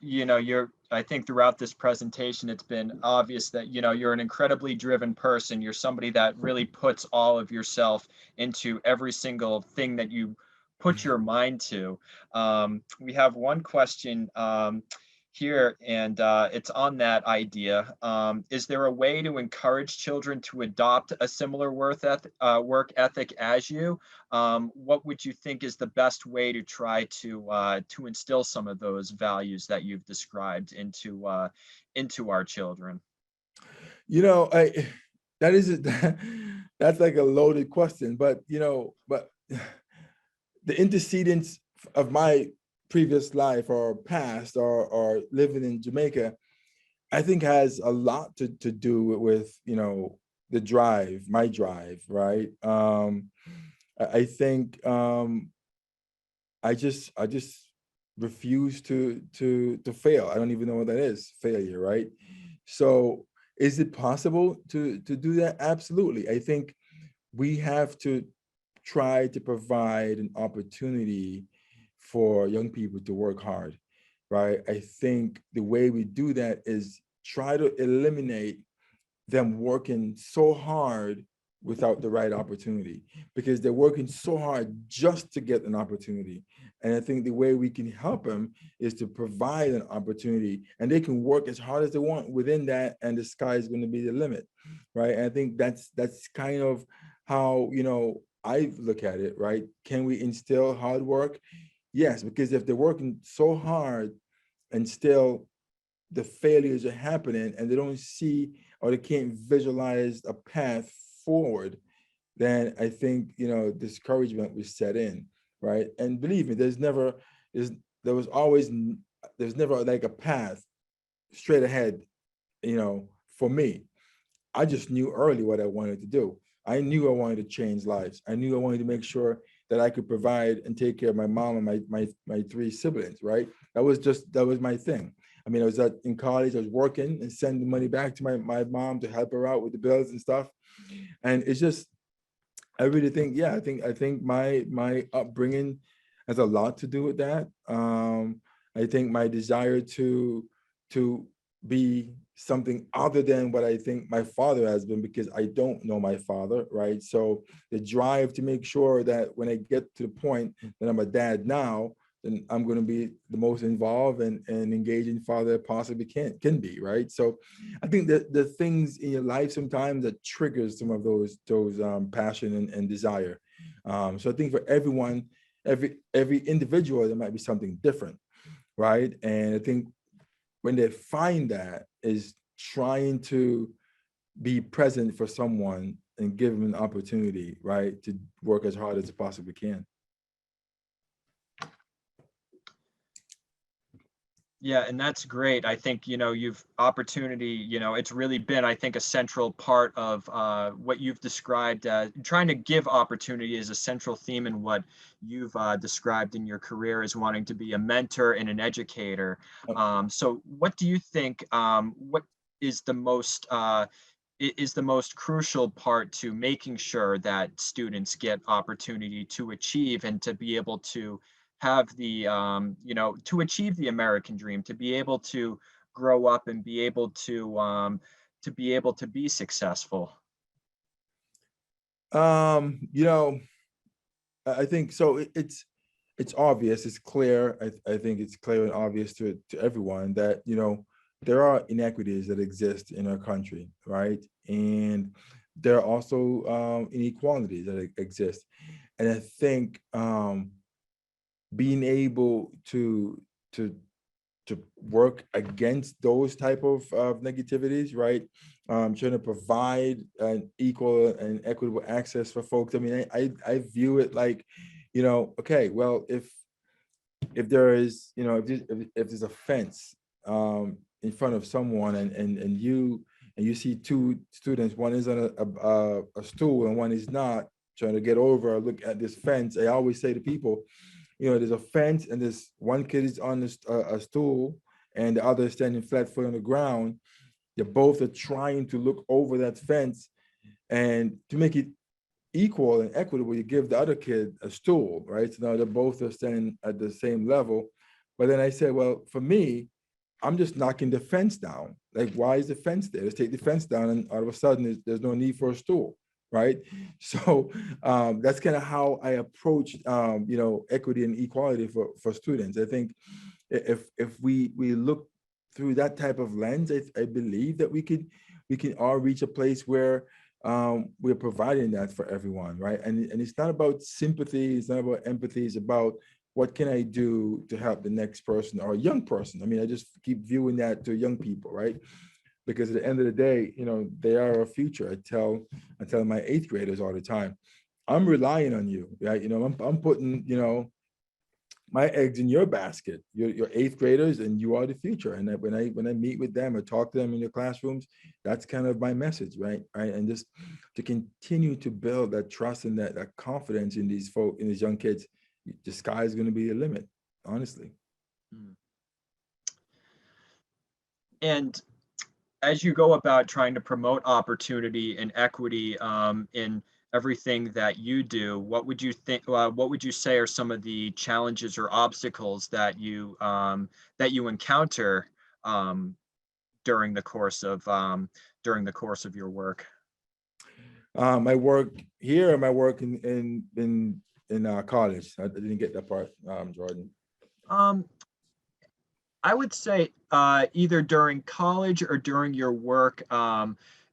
I think throughout this presentation, it's been obvious that, you're an incredibly driven person. You're somebody that really puts all of yourself into every single thing that you put your mind to. We have one question here, and it's on that idea. Is there a way to encourage children to adopt a similar work ethic as you? What would you think is the best way to try to instill some of those values that you've described into our children? That is that's like a loaded question, but the antecedents of my previous life or past or living in Jamaica, I think has a lot to do with the drive, my drive, right? I think I just refuse to fail. I don't even know what that is, failure, right? So is it possible to do that? Absolutely. I think we have to try to provide an opportunity for young people to work hard, right? I think the way we do that is try to eliminate them working so hard without the right opportunity, because they're working so hard just to get an opportunity. And I think the way we can help them is to provide an opportunity, and they can work as hard as they want within that, and the sky is going to be the limit, right? And I think that's kind of how I look at it, right? Can we instill hard work? Yes, because if they're working so hard and still the failures are happening and they don't see or they can't visualize a path forward, then I think discouragement will set in, right? And believe me, there's never like a path straight ahead, for me. I just knew early what I wanted to do. I knew I wanted to change lives. I knew I wanted to make sure that I could provide and take care of my mom and my three siblings, right? That was my thing. I mean, I was in college, I was working and sending money back to my mom to help her out with the bills and stuff. And it's just, I really think, yeah, I think my upbringing has a lot to do with that. I think my desire to be something other than what I think my father has been, because I don't know my father, right? So the drive to make sure that when I get to the point that I'm a dad now, then I'm going to be the most involved and engaging father I possibly can be, right? So I think that the things in your life sometimes that triggers some of those passion and desire. So I think for everyone, every individual, there might be something different, right? And I think when they find that, is trying to be present for someone and give them an opportunity, right, to work as hard as they possibly can. Yeah, and that's great. I think, you've opportunity, it's really been, I think, a central part of what you've described. Trying to give opportunity is a central theme in what you've described in your career as wanting to be a mentor and an educator. So what do you think, what is the most is the most crucial part to making sure that students get opportunity to achieve and to be able to have the to achieve the American dream, to be able to grow up and to be able to be successful? You know, I think so. It's obvious. It's clear. I think it's clear and obvious to everyone that there are inequities that exist in our country, right? And there are also inequalities that exist. And I think being able to to work against those type of negativities, right? Trying to provide an equal and equitable access for folks. I mean, I view it like, okay, well, if there is, if there's a fence in front of someone and you see two students, one is on a stool and one is not, trying to get over or look at this fence, I always say to people, there's a fence and this one kid is on a stool and the other is standing flat foot on the ground. They both are trying to look over that fence, and to make it equal and equitable, you give the other kid a stool, right? So now they're both are standing at the same level. But then I said, well, for me, I'm just knocking the fence down. Like, why is the fence there? Let's take the fence down, and all of a sudden, there's no need for a stool, right? So that's kind of how I approach, equity and equality for students. I think if we look through that type of lens, I believe that we can all reach a place where we're providing that for everyone, right? And it's not about sympathy, it's not about empathy, it's about what can I do to help the next person or a young person. I mean, I just keep viewing that to young people, right? Because at the end of the day, they are our future. I tell my 8th graders all the time, I'm relying on you, right? I'm putting, my eggs in your basket. You're 8th graders, and you are the future. And when I meet with them or talk to them in their classrooms, that's kind of my message, right? And just to continue to build that trust and that confidence in these young kids. The sky is going to be the limit, honestly. Mm. And as you go about trying to promote opportunity and equity in everything that you do, what would you think? What would you say are some of the challenges or obstacles that you encounter um, during the course of your work? My work here, my work in college. I didn't get that part, Jordan. Um, I would say either during college or during your work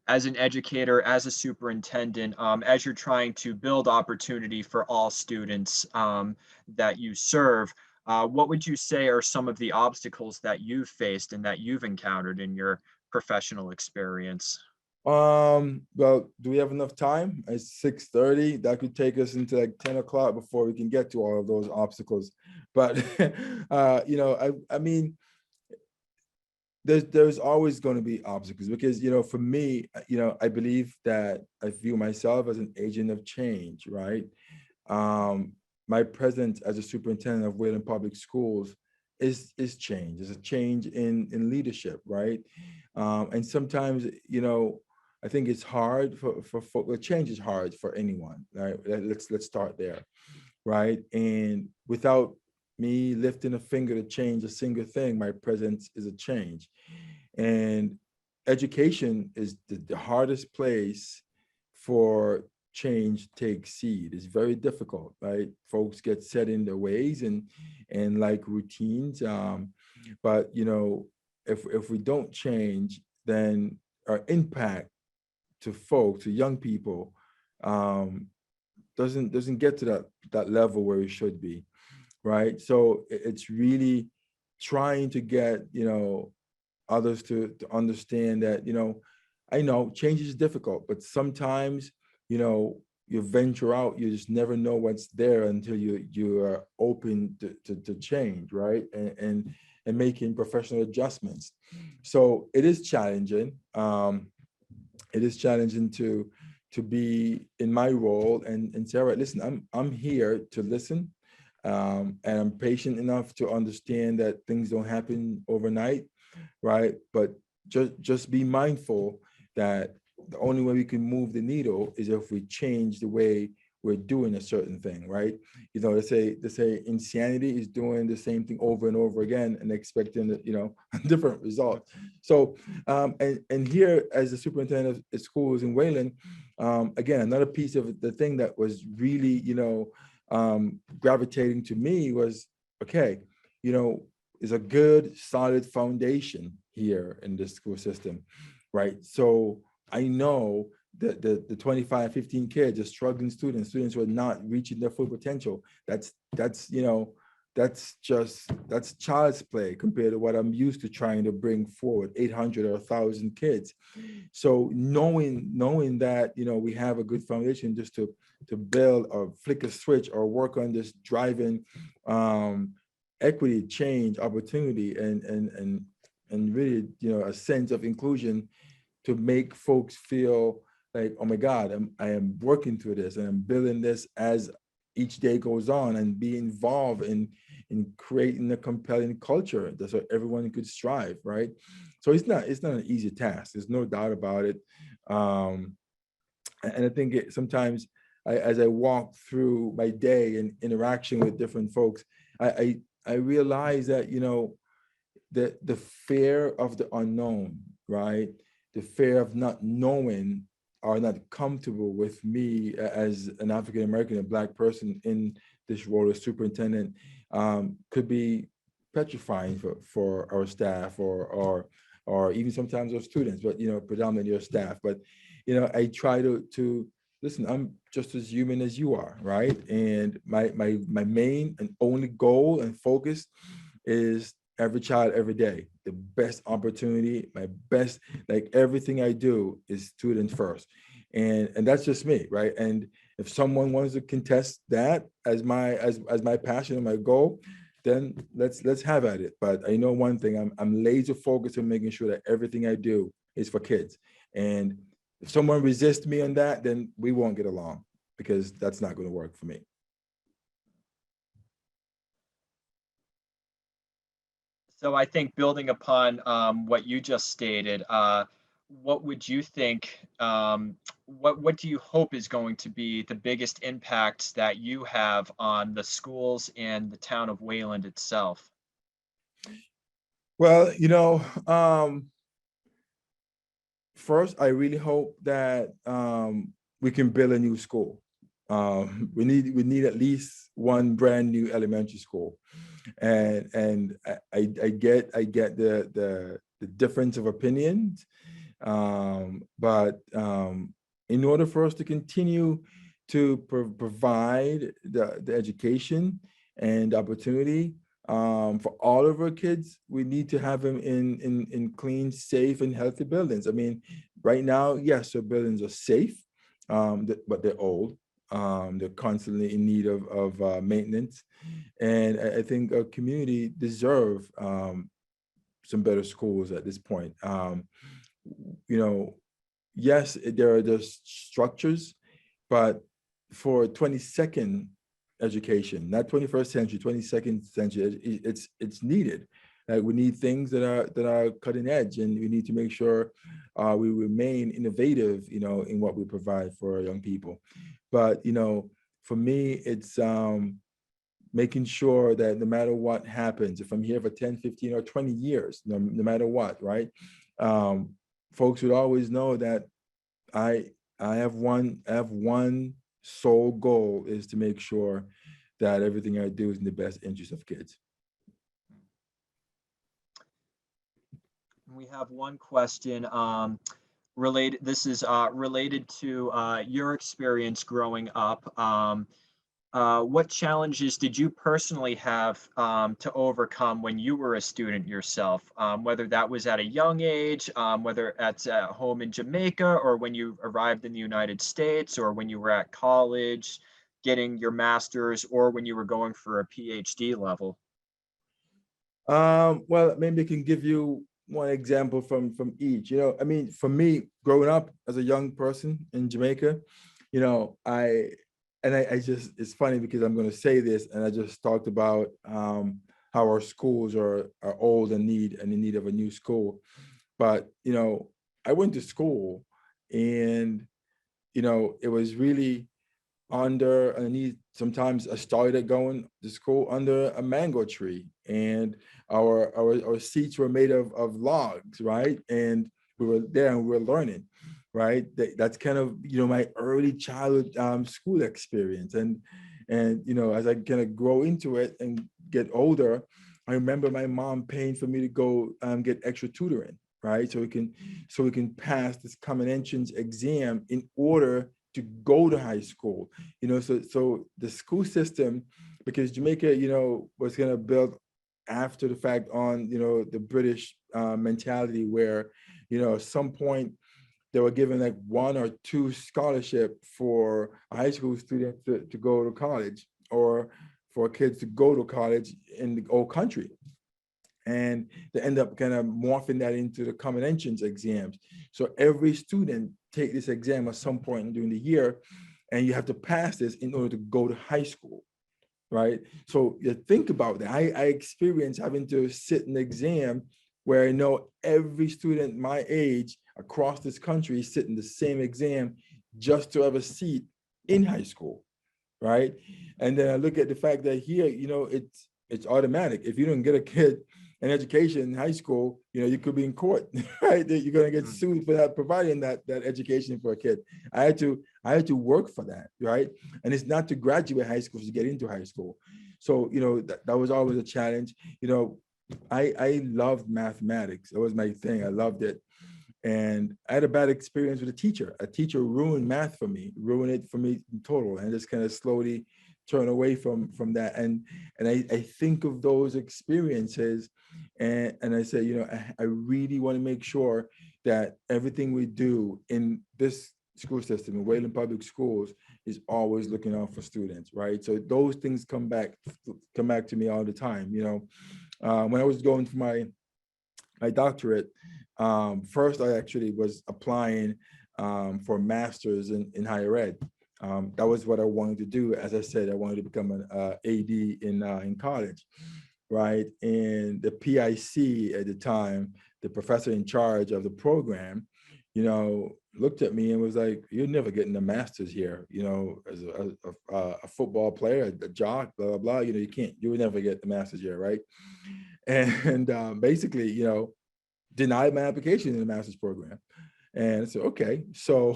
as an educator, as a superintendent, as you're trying to build opportunity for all students that you serve. What would you say are some of the obstacles that you've faced and that you've encountered in your professional experience? Well, do we have enough time? It's 6:30. That could take us into like 10 o'clock before we can get to all of those obstacles. But I mean, there's always going to be obstacles because for me, I believe that I view myself as an agent of change, right? My presence as a superintendent of Wayland Public Schools is change. It's a change in leadership, right? And sometimes, I think it's hard for change is hard for anyone, right? Let's start there, right? And without me lifting a finger to change a single thing, my presence is a change. And education is the hardest place for change take seed. It's very difficult, right? Folks get set in their ways and like routines. But if we don't change, then our impact to folks, to young people, doesn't get to that level where it should be, right? So it's really trying to get others to understand that I know change is difficult, but sometimes you venture out, you just never know what's there until you are open to change, right? And making professional adjustments. So it is challenging. It is challenging to be in my role and say, all right, listen, I'm here to listen. And I'm patient enough to understand that things don't happen overnight, right? But just be mindful that the only way we can move the needle is if we change the way we're doing a certain thing, right? They say insanity is doing the same thing over and over again and expecting a different result. So and here, as the superintendent of schools in Wayland, again, another piece of the thing that was really gravitating to me was, okay, is a good solid foundation here in this school system, right? So I know that the 25, 15 kids, the struggling students who are not reaching their full potential, that's child's play compared to what I'm used to trying to bring forward, 800 or 1,000 kids. So knowing that, we have a good foundation just to build or flick a switch or work on this driving equity, change, opportunity, and really, a sense of inclusion to make folks feel like, oh my God, I am working through this and I'm building this as each day goes on, and be involved in creating a compelling culture that's so everyone could strive, right? So it's not an easy task. There's no doubt about it. And I think sometimes as I walk through my day and interaction with different folks, I realize that, the fear of the unknown, right? The fear of not knowing or not comfortable with me as an African-American, a Black person in this role as superintendent, could be petrifying for our staff or even sometimes our students, but, predominantly our staff. But, I try to listen, I'm just as human as you are, right? And my main and only goal and focus is every child, every day, the best opportunity, my best, like everything I do is student first. And that's just me, right? And if someone wants to contest that as my passion and my goal, then let's have at it. But I know one thing, I'm laser focused on making sure that everything I do is for kids. And if someone resists me on that, then we won't get along, because that's not going to work for me. So I think building upon what you just stated, what would you think, what do you hope is going to be the biggest impacts that you have on the schools and the town of Wayland itself? Well, first, I really hope that we can build a new school. We need at least one brand new elementary school, and I get the difference of opinions, but in order for us to continue to provide the education and opportunity for all of our kids, we need to have them in clean, safe, and healthy buildings. I mean, right now, yes, our buildings are safe, but they're old. They're constantly in need of maintenance. And I think our community deserve some better schools at this point. Yes, there are the structures, but for 22nd education, not 21st century, 22nd century, it's needed. We need things that are cutting edge, and we need to make sure we remain innovative, in what we provide for our young people. But for me, it's making sure that no matter what happens, if I'm here for 10, 15, or 20 years, no matter what, right? folks would always know that I have one sole goal, is to make sure that everything I do is in the best interest of kids. We have one question related. This is related to your experience growing up. What challenges did you personally have to overcome when you were a student yourself? Whether that was at a young age, whether that's at home in Jamaica, or when you arrived in the United States, or when you were at college getting your master's, or when you were going for a PhD level? Well, maybe I can give you one example from each. I mean, for me, growing up as a young person in Jamaica, I just, it's funny because I'm going to say this, and I just talked about how our schools are old and in need of a new school. But I went to school, and it was really sometimes I started going to school under a mango tree, and our seats were made of logs, right? And we were there and we were learning, right? That's kind of my early childhood school experience. And as I kind of grow into it and get older, I remember my mom paying for me to go get extra tutoring, right? So we can pass this common entrance exam in order to go to high school. So the school system, because Jamaica, was going to build after the fact on, the British mentality, where, at some point they were given like 1 or 2 scholarship for a high school student to go to college, or for kids to go to college in the old country. And they end up kind of morphing that into the common entrance exams. So every student take this exam at some point during the year, and you have to pass this in order to go to high school, right? So you think about that. I experienced having to sit an exam where I know every student my age across this country is sitting the same exam just to have a seat in high school, right? And then I look at the fact that here, it's automatic. If you don't get a kid an education in high school, you could be in court, right? You're going to get sued for that, providing that education for a kid. I had to work for that, right? And it's not to graduate high school, to get into high school. So, that was always a challenge. I loved mathematics. It was my thing. I loved it. And I had a bad experience with a teacher. A teacher ruined math for me, ruined it for me in total, and just kind of slowly turn away from that. And I think of those experiences, and I say, I really want to make sure that everything we do in this school system, in Wayland Public Schools, is always looking out for students, right? So those things come back to me all the time. When I was going for my doctorate, first I actually was applying for a master's in higher ed. That was what I wanted to do. As I said, I wanted to become an AD in college, right? And the PIC at the time, the professor in charge of the program, looked at me and was like, "You're never getting a master's here, as a football player, a jock, blah, blah, blah. You would never get the master's here, right?" And basically, denied my application in the master's program. And I said, okay. So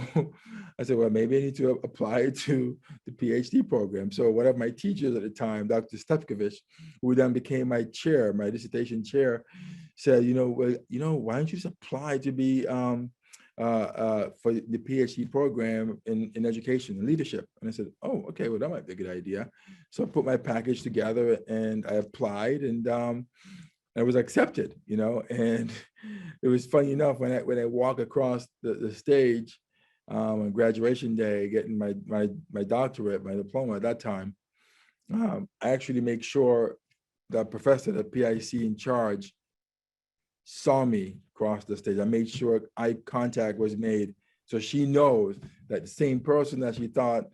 I said, well, maybe I need to apply to the PhD program. So one of my teachers at the time, Dr. Stepkovich, who then became my chair, my dissertation chair, said, why don't you just apply to be for the PhD program in education and leadership? And I said, oh, okay, well, that might be a good idea. So I put my package together and I applied, and I was accepted, and it was funny enough when I walk across the stage on graduation day, getting my doctorate, my diploma at that time. I actually make sure the professor, the PIC in charge, saw me cross the stage. I made sure eye contact was made, so she knows that the same person that she thought,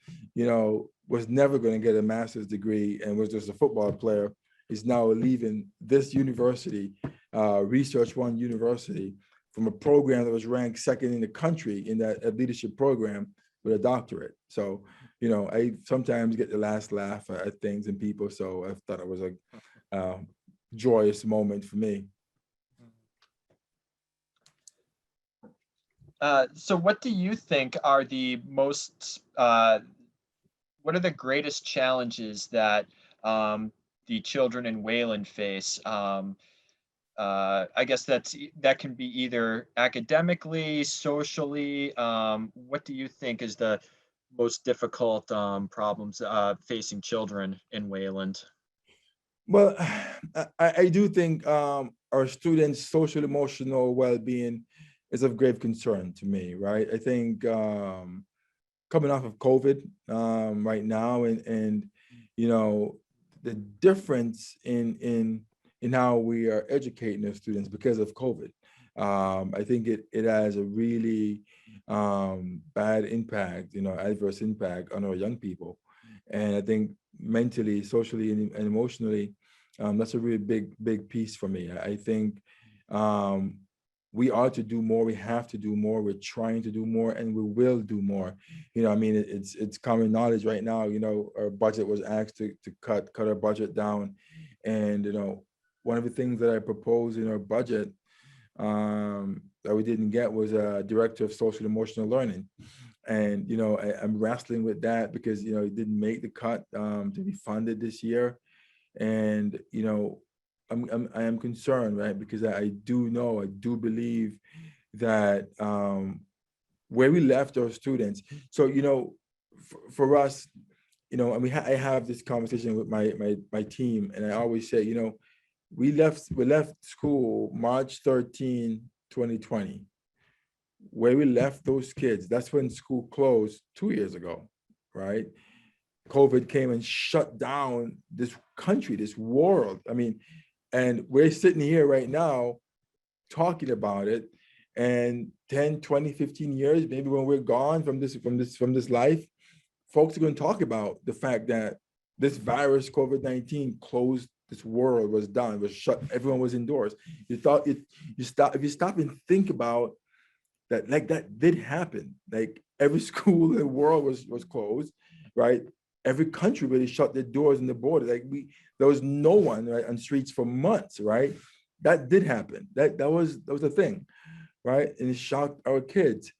was never going to get a master's degree and was just a football player, is now leaving this university, Research One University, from a program that was ranked second in the country in that leadership program, with a doctorate. So, I sometimes get the last laugh at things and people. So I thought it was a joyous moment for me. So what do you think are the what are the greatest challenges that the children in Wayland face? I guess that can be either academically, socially. What do you think is the most difficult problems facing children in Wayland? Well, I do think our students' social emotional well-being is of grave concern to me, right? I think coming off of COVID right now, and you know the difference in how we are educating our students because of COVID. I think it has a really bad impact, adverse impact on our young people, and I think mentally, socially, and emotionally, that's a really big piece for me. I think um, we ought to do more. We have to do more. We're trying to do more, and we will do more. I mean, it's common knowledge right now. Our budget was asked to cut our budget down, and one of the things that I proposed in our budget that we didn't get was a director of social emotional learning, and I'm wrestling with that because it didn't make the cut to be funded this year, and I am concerned, right? Because I do believe that where we left our students. So for us, and I have this conversation with my team, and I always say, we left school March 13, 2020. Where we left those kids, that's when school closed 2 years ago, right? COVID came and shut down this country, this world. I mean, and we're sitting here right now talking about it. And 10, 20, 15 years, maybe when we're gone from this life, folks are going to talk about the fact that this virus, COVID-19, closed this world, was done, was shut, everyone was indoors. If you stop and think about that, like that did happen. Like every school in the world was closed, right? Every country really shut their doors and the border. There was no one, right, on streets for months, right? That did happen. That was a thing, right? And it shocked our kids.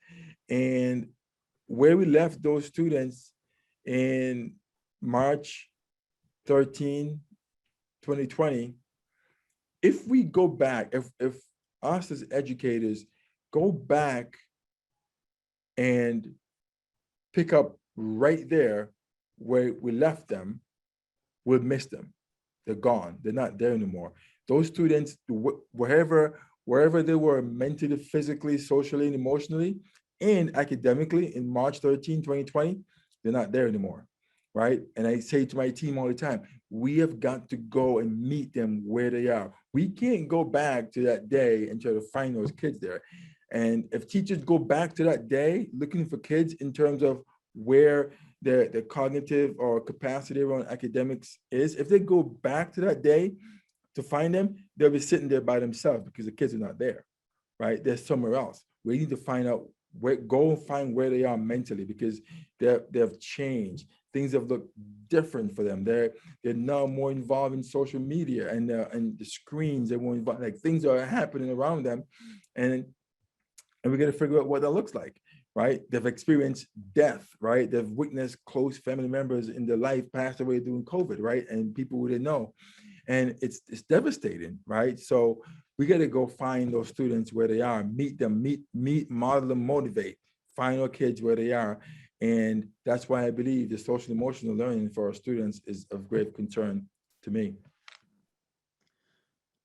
And where we left those students in March 13, 2020, if we go back, if us as educators go back and pick up right there where we left them, we'll miss them. They're gone. They're not there anymore. Those students, wherever they were mentally, physically, socially, and emotionally, and academically in March 13, 2020, they're not there anymore, right? And I say to my team all the time, we have got to go and meet them where they are. We can't go back to that day and try to find those kids there. And if teachers go back to that day looking for kids in terms of where their cognitive or capacity around academics is, if they go back to that day to find them, they'll be sitting there by themselves because the kids are not there, right? They're somewhere else. We need to find out go and find where they are mentally, because they've changed. Things have looked different for them. They're now more involved in social media and the screens. They're more involved, like things are happening around them, and we got to figure out what that looks like, right? They've experienced death, right? They've witnessed close family members in their life pass away during COVID, right? And people who didn't know, and it's devastating, right? So we got to go find those students where they are, meet them, model them, motivate, find our kids where they are. And that's why I believe the social emotional learning for our students is of great concern to me.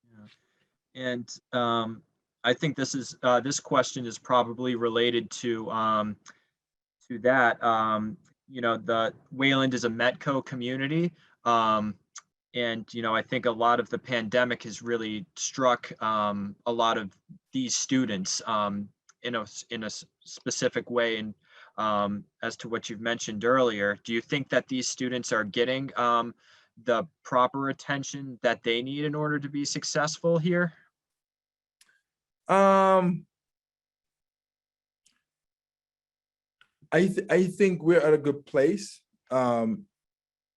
Yeah. And I think this question is probably related to that. The Wayland is a Metco community. And I think a lot of the pandemic has really struck a lot of these students in a specific way. And as to what you've mentioned earlier, do you think that these students are getting the proper attention that they need in order to be successful here? I think we're at a good place. Am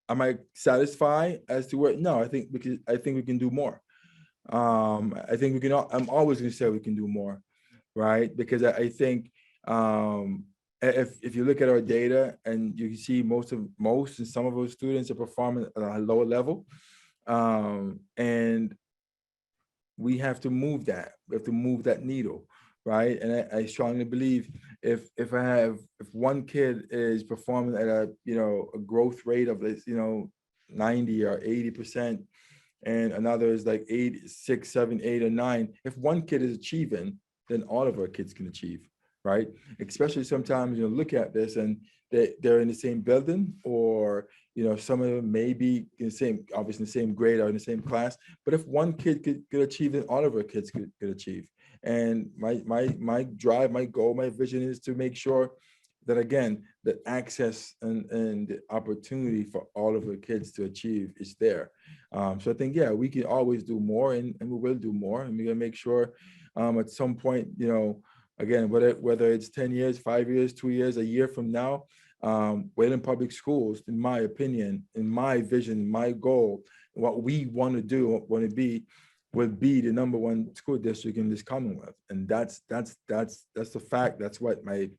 I satisfied as to where? No, I think we can do more. I think we can. I'm always going to say we can do more, right? Because I think If you look at our data and you can see most and some of those students are performing at a lower level, and we have to move that. We have to move that needle, right? And I strongly believe if one kid is performing at a a growth rate of 90 or 80%, and another is like 8, 6, 7, 8, or 9. If one kid is achieving, then all of our kids can achieve, right? Especially sometimes look at this and they're in the same building, or some of them may be in the same, obviously in the same grade or in the same class. But if one kid could achieve, then all of our kids could achieve. And my drive, my goal, my vision is to make sure that, again, the access and the opportunity for all of the kids to achieve is there. So I think, yeah, we can always do more, and we will do more, and we're gonna make sure at some point, again, whether it's 10 years, 5 years, 2 years, a year from now, Wayland Public Schools, in my opinion, in my vision, my goal, what we want to do, want to be, will be the #1 school district in this Commonwealth. And that's the fact. That's what my,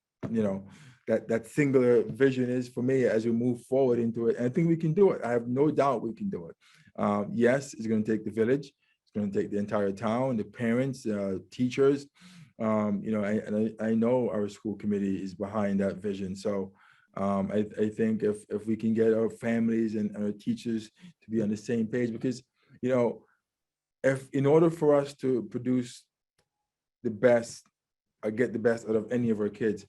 that singular vision is for me as we move forward into it. And I think we can do it. I have no doubt we can do it. Yes, it's going to take the village. It's going to take the entire town, the parents, teachers. I know our school committee is behind that vision. So I think if we can get our families and our teachers to be on the same page, because, if in order for us to produce the best or get the best out of any of our kids,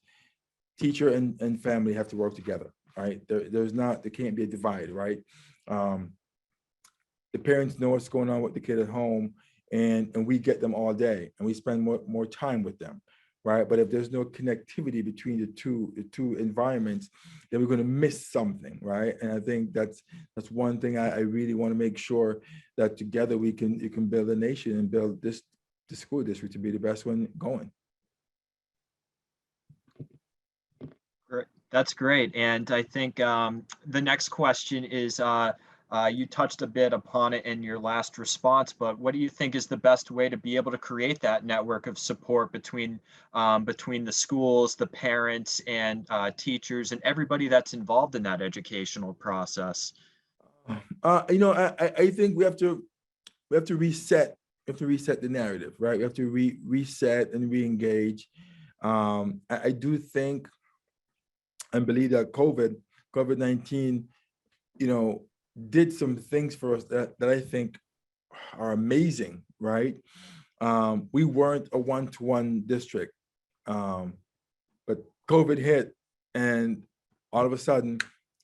teacher and family have to work together, right? There can't be a divide, right? The parents know what's going on with the kid at home, and we get them all day, and we spend more time with them, right? But if there's no connectivity between the two environments, then we're going to miss something, right? And I think that's one thing I really want to make sure that together we can build a nation and build the school district to be the best one going. That's great. And I think the next question is, you touched a bit upon it in your last response, but what do you think is the best way to be able to create that network of support between the schools, the parents, and teachers, and everybody that's involved in that educational process? I think we have to reset. We have to reset the narrative, right? We have to reset and re-engage. I do think and believe that COVID-19, did some things for us that I think are amazing, right? We weren't a one-to-one district, but COVID hit, and all of a sudden,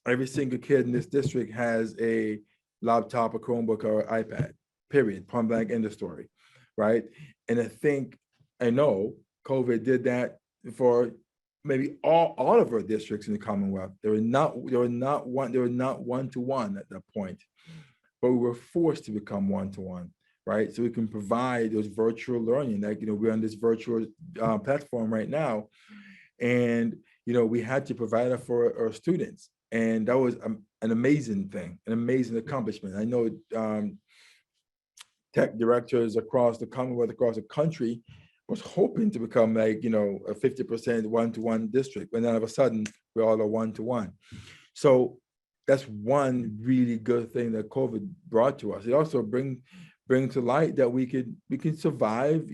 every single kid in this district has a laptop, a Chromebook, or an iPad, period, point blank, end of story, right? And I know COVID did that for maybe all of our districts in the Commonwealth. They were not one-to-one at that point, but we were forced to become one-to-one, right? So we can provide those virtual learning, like, we're on this virtual platform right now, and we had to provide it for our students, and that was an amazing thing, an amazing accomplishment. I know tech directors across the Commonwealth, across the country, was hoping to become like, a 50% one-to-one district, but then all of a sudden we're all a one-to-one. So that's one really good thing that COVID brought to us. It also bring to light that we can survive,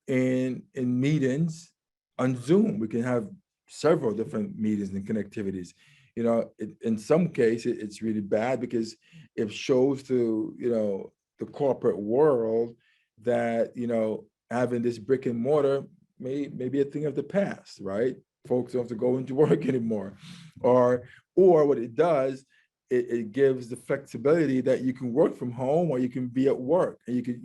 in meetings on Zoom. We can have several different meetings and connectivities. In some cases it's really bad because it shows to, the corporate world that, having this brick and mortar may be a thing of the past, right? Folks don't have to go into work anymore. Or what it does, it gives the flexibility that you can work from home, or you can be at work, and you can,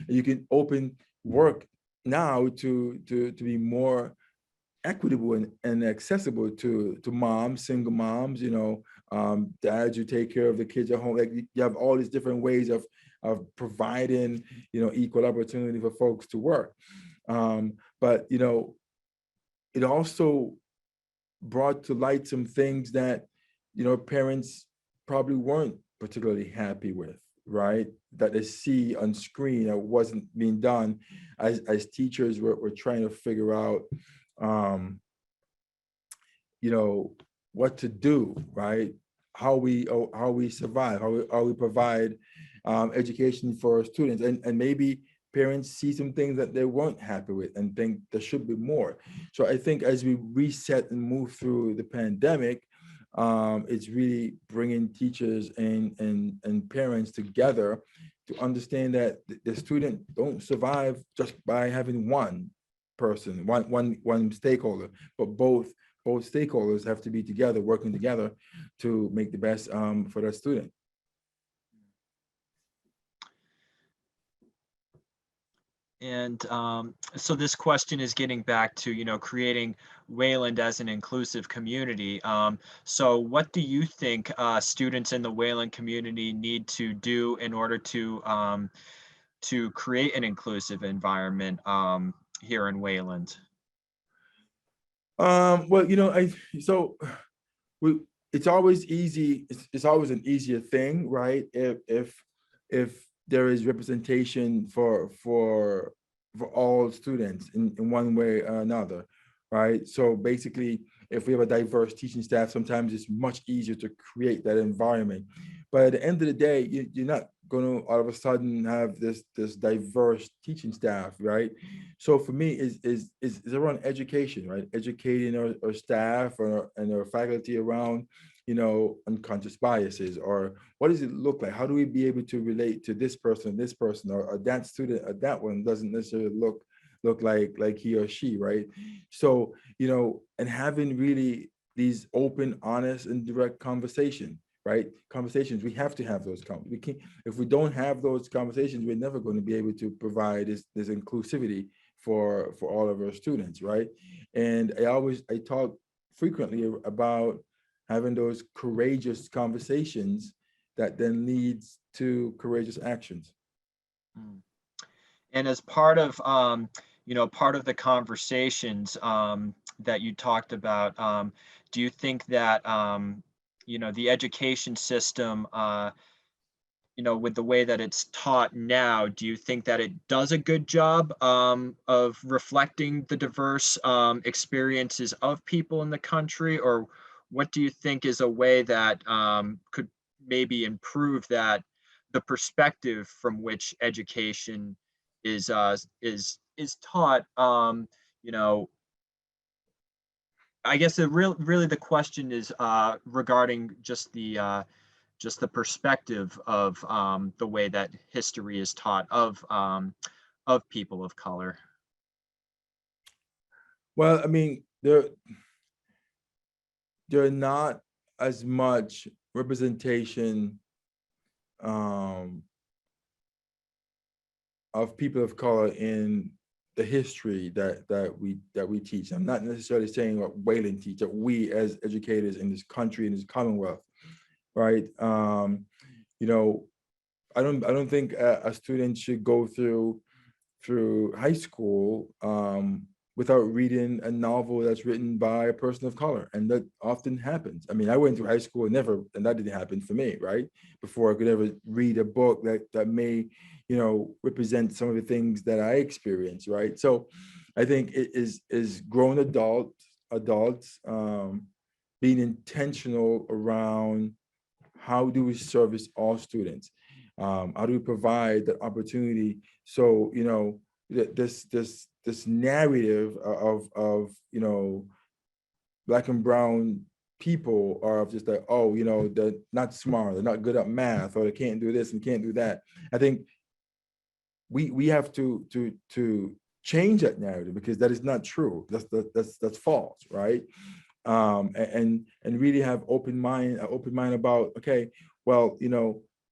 you can open work now to be more equitable and accessible to moms, single moms, dads who take care of the kids at home. Like, you have all these different ways of providing, equal opportunity for folks to work. But, it also brought to light some things that, parents probably weren't particularly happy with, right? That they see on screen that wasn't being done as teachers were trying to figure out um, what to do, right? How we survive, how we provide education for students, and maybe parents see some things that they weren't happy with and think there should be more. So I think as we reset and move through the pandemic, it's really bringing teachers and parents together to understand that the student don't survive just by having one person, one stakeholder, but both stakeholders have to be together, working together to make the best for their student. And so this question is getting back to, creating Wayland as an inclusive community. So what do you think students in the Wayland community need to do in order to create an inclusive environment here in Wayland? Well, so we it's always easy. It's always an easier thing, right? If there is representation for all students in one way or another, right? So basically, if we have a diverse teaching staff, sometimes it's much easier to create that environment. But at the end of the day, you're not going to all of a sudden have this diverse teaching staff, right? So for me, is around education, right? Educating our staff and our faculty around, unconscious biases, or what does it look like? How do we be able to relate to this person, or that student, or that one doesn't necessarily look like he or she, right? So, and having really these open, honest, and direct conversations, we have to have those conversations. We can't, if we don't have those conversations, we're never going to be able to provide this inclusivity for all of our students, right? And I talk frequently about having those courageous conversations that then leads to courageous actions. Mm. And as part of part of the conversations that you talked about, do you think that the education system, with the way that it's taught now, do you think that it does a good job of reflecting the diverse experiences of people in the country, or what do you think is a way that could maybe improve that the perspective from which education is taught? You know, I guess really the question is regarding just the perspective of the way that history is taught of people of color. Well, I mean, there are not as much representation of people of color in the history that we teach. I'm not necessarily saying what Wayland teach, that we as educators in this country, in this Commonwealth, right? I don't think a student should go through high school without reading a novel that's written by a person of color, and that often happens. I mean, I went through high school and that didn't happen for me, right? Before I could ever read a book that may, represent some of the things that I experienced, right? So, I think it is grown adults being intentional around how do we service all students. How do we provide that opportunity? So, this narrative of Black and brown people are just like, oh, they're not smart, they're not good at math, or they can't do this and can't do that. I think we have to change that narrative, because that is not true. That's false, right? And really have open mind about, okay, well,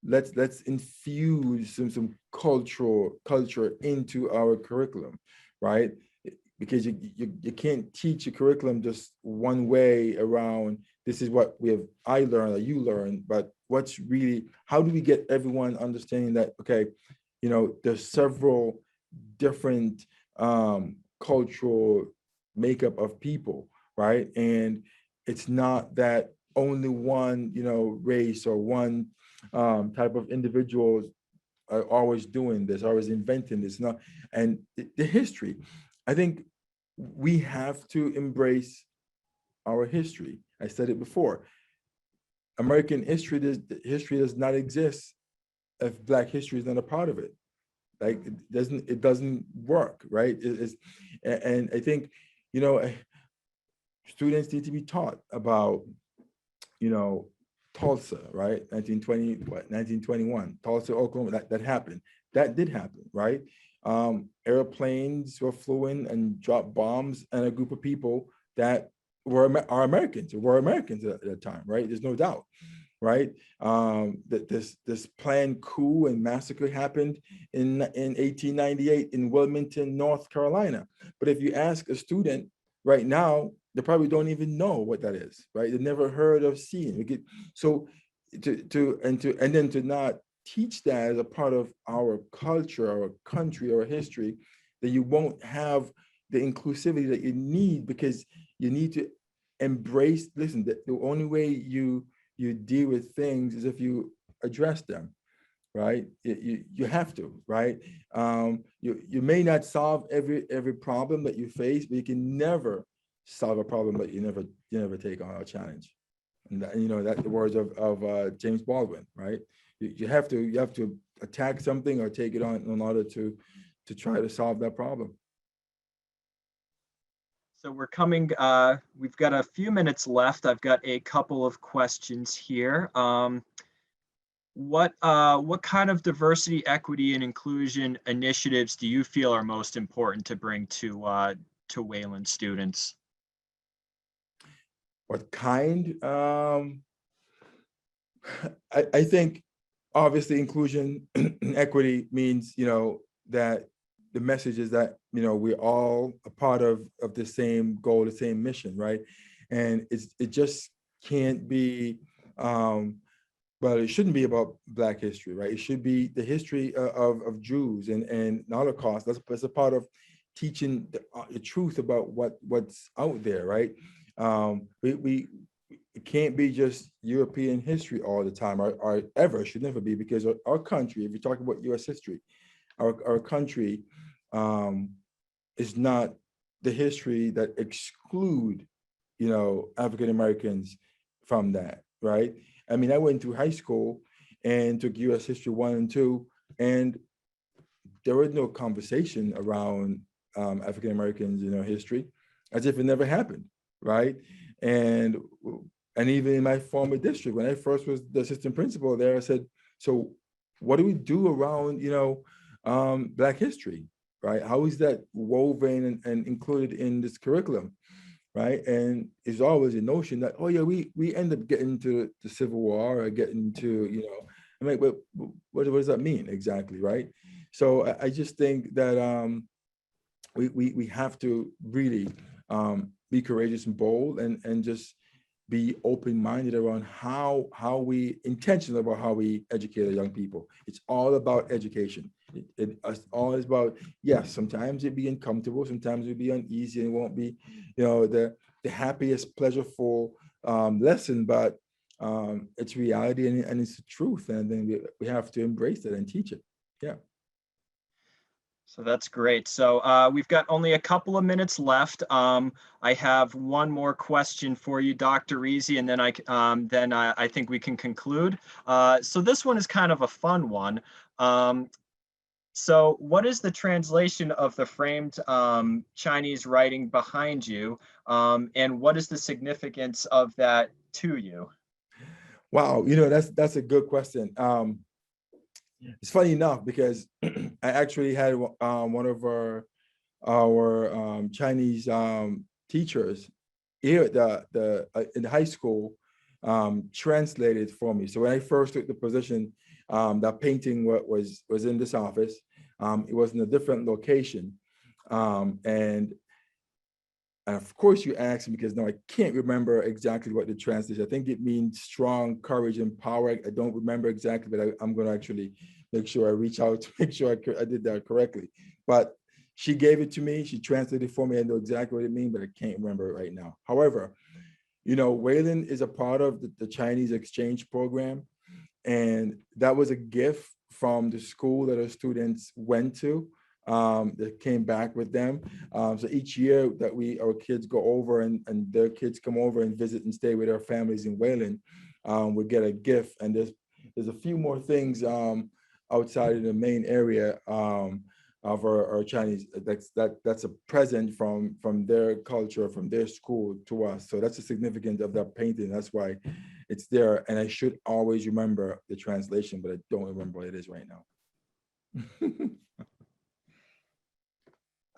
let's infuse some culture into our curriculum, right? Because you can't teach a curriculum just one way around, this is what I learned or you learned, but how do we get everyone understanding that, okay, there's several different cultural makeup of people, right? And it's not that only one, race or one type of individuals are always doing this, always inventing this. Not, and the history, I think we have to embrace our history. I said it before. American history does not exist if Black history is not a part of it. Like it doesn't work, right? And I think, you know, students need to be taught about, you know, Tulsa, right? 1921, Tulsa, Oklahoma, that happened. That did happen, right? Airplanes were flying and dropped bombs, and a group of people that are Americans, or were Americans at that time, right? There's no doubt, right? That this planned coup and massacre happened in 1898 in Wilmington, North Carolina. But if you ask a student right now, they probably don't even know what that is, right? They never heard of seeing. So and then to not teach that as a part of our culture, our country, our history, that you won't have the inclusivity that you need, because you need to embrace. Listen, the only way you deal with things is if you address them, right? You have to, right? You may not solve every problem that you face, but you can never solve a problem that you never take on a challenge. And that, you know, that the words of James Baldwin, right? You have to attack something or take it on in order to try to solve that problem. So we're coming, we've got a few minutes left. I've got a couple of questions here. What kind of diversity, equity, and inclusion initiatives do you feel are most important to bring to Wayland students? What kind? I think obviously inclusion and equity means, you know, that the message is that, you know, we're all a part of the same goal, the same mission, right? And it just can't be, but it shouldn't be about Black history, right? It should be the history of Jews and Holocaust. That's a part of teaching the truth about what's out there, right? It can't be just European history all the time, or ever, should never be, because our country, if you're talking about US history, our country is not the history that exclude, you know, African Americans from that, right? I mean, I went to high school and took US history 1 and 2, and there was no conversation around African Americans, you know, history, as if it never happened, right? And even in my former district, when I first was the assistant principal there, I said, so what do we do around, you know, Black history, right? How is that woven and included in this curriculum, right? And it's always a notion that, oh yeah, we end up getting to the Civil War or getting to, you know, I'm like, what does that mean exactly, right? So I just think that we have to really be courageous and bold, and just be open-minded around how we intentional about how we educate our young people. It's all about education. It's always about, yes, sometimes it'd be uncomfortable, sometimes it'd be uneasy, and it won't be, you know, the happiest, pleasureful lesson, but it's reality, and it's the truth, and then we have to embrace it and teach it. Yeah. So that's great. So we've got only a couple of minutes left. I have one more question for you, Dr. Easy, and then I think we can conclude. So this one is kind of a fun one. So what is the translation of the framed Chinese writing behind you, and what is the significance of that to you? Wow, you know, that's a good question. It's funny enough, because I actually had one of our Chinese teachers here at in high school translated for me. So when I first took the position, that painting was in this office. It was in a different location, and of course you asked me, because now I can't remember exactly what the translation. I think it means strong, courage, and power. I don't remember exactly, but I'm going to actually make sure I reach out to make sure I did that correctly. But she gave it to me. She translated it for me. I know exactly what it means, but I can't remember it right now. However, you know, Wayland is a part of the Chinese exchange program, and that was a gift from the school that our students went to. that came back with them. So each year that our kids go over and their kids come over and visit and stay with our families in Wayland, we get a gift. And there's a few more things outside of the main area of our Chinese. That's a present from their culture, from their school to us. So that's the significance of that painting. That's why it's there. And I should always remember the translation, but I don't remember what it is right now.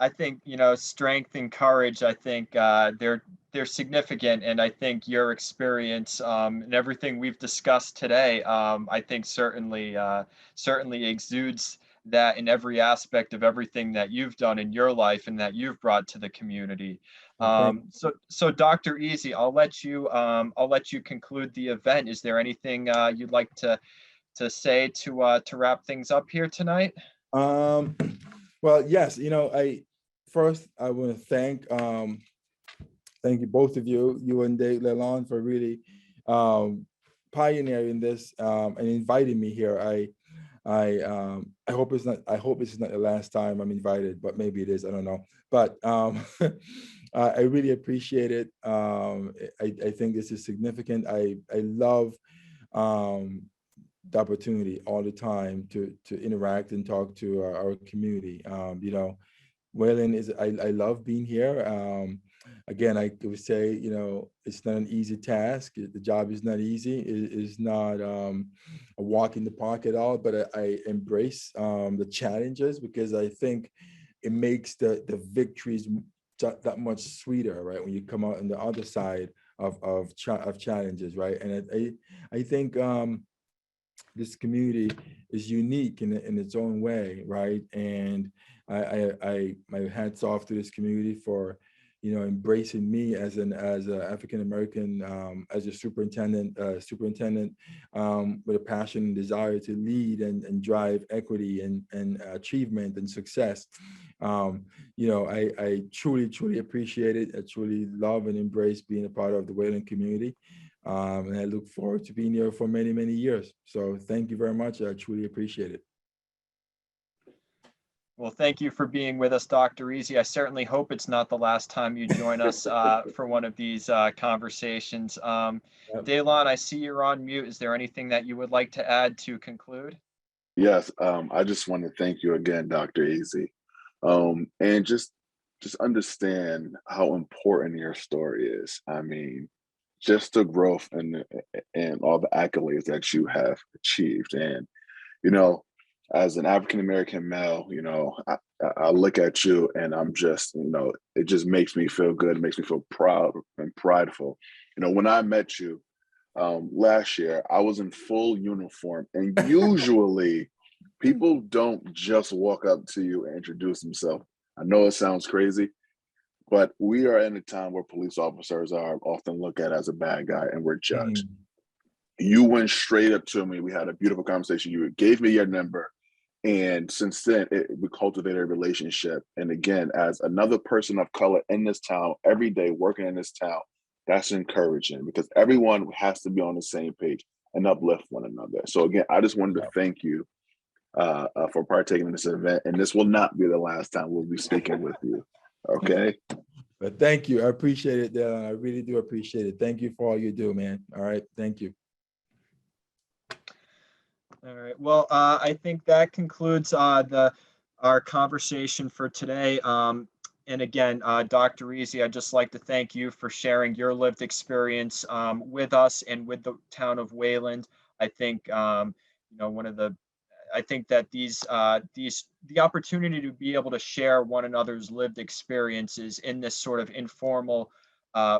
I think, strength and courage, I think they're significant. And I think your experience and everything we've discussed today, I think certainly exudes that in every aspect of everything that you've done in your life and that you've brought to the community. So Dr. Easy, I'll let you conclude the event. Is there anything you'd like to say to wrap things up here tonight? Well, yes, I want to thank you, both of you and Leland, for really pioneering this and inviting me here. I hope it's not the last time I'm invited, but maybe it is. I don't know. But I really appreciate it. I think this is significant. I love the opportunity all the time to interact and talk to our community. Wayland I love being here. Again, I would say, it's not an easy task. The job is not easy. It is not a walk in the park at all, but I embrace the challenges, because I think it makes the victories that much sweeter, right? When you come out on the other side of challenges, right? And I think this community is unique in its own way, right? And my hats off to this community for, embracing me as an African American, as a superintendent with a passion and desire to lead and drive equity and achievement and success. I truly appreciate it. I truly love and embrace being a part of the Wayland community. And I look forward to being here for many, many years. So thank you very much. I truly appreciate it. Well, thank you for being with us, Dr. Easy. I certainly hope it's not the last time you join us for one of these conversations. Daylon, I see you're on mute. Is there anything that you would like to add to conclude? Yes, I just want to thank you again, Dr. Easy. And just understand how important your story is. I mean, just the growth and all the accolades that you have achieved. And, as an African American male, I look at you and I'm just, it just makes me feel good. It makes me feel proud and prideful. When I met you last year, I was in full uniform, and usually people don't just walk up to you and introduce themselves. I know it sounds crazy, but we are in a time where police officers are often looked at as a bad guy and we're judged. You went straight up to me. We had a beautiful conversation. You gave me your number. And since then, we cultivated a relationship. And again, as another person of color in this town, every day working in this town, that's encouraging, because everyone has to be on the same page and uplift one another. So again, I just wanted to thank you for partaking in this event. And this will not be the last time we'll be speaking with you. Okay? But thank you. I appreciate it, Dylan. I really do appreciate it. Thank you for all you do, man. All right. Thank you. All right. Well, I think that concludes our conversation for today. And again, Dr. Easy, I'd just like to thank you for sharing your lived experience with us and with the town of Wayland. I think I think that the opportunity to be able to share one another's lived experiences in this sort of informal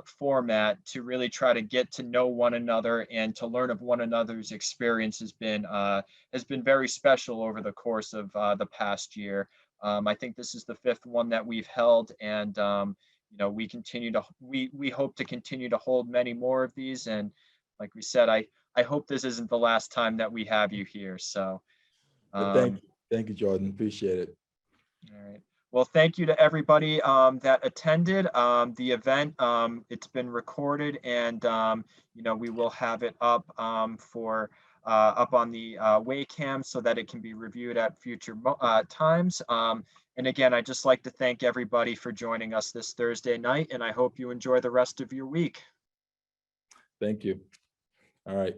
format to really try to get to know one another and to learn of one another's experience has been very special over the course of the past year. I think this is the 5th one that we've held, and we hope to continue to hold many more of these. And like we said, I hope this isn't the last time that we have you here. So thank you, Jordan. Appreciate it. All right. Well, thank you to everybody that attended the event. It's been recorded, and we will have it up for up on the Waycam so that it can be reviewed at future times. And again, I'd just like to thank everybody for joining us this Thursday night, and I hope you enjoy the rest of your week. Thank you. All right.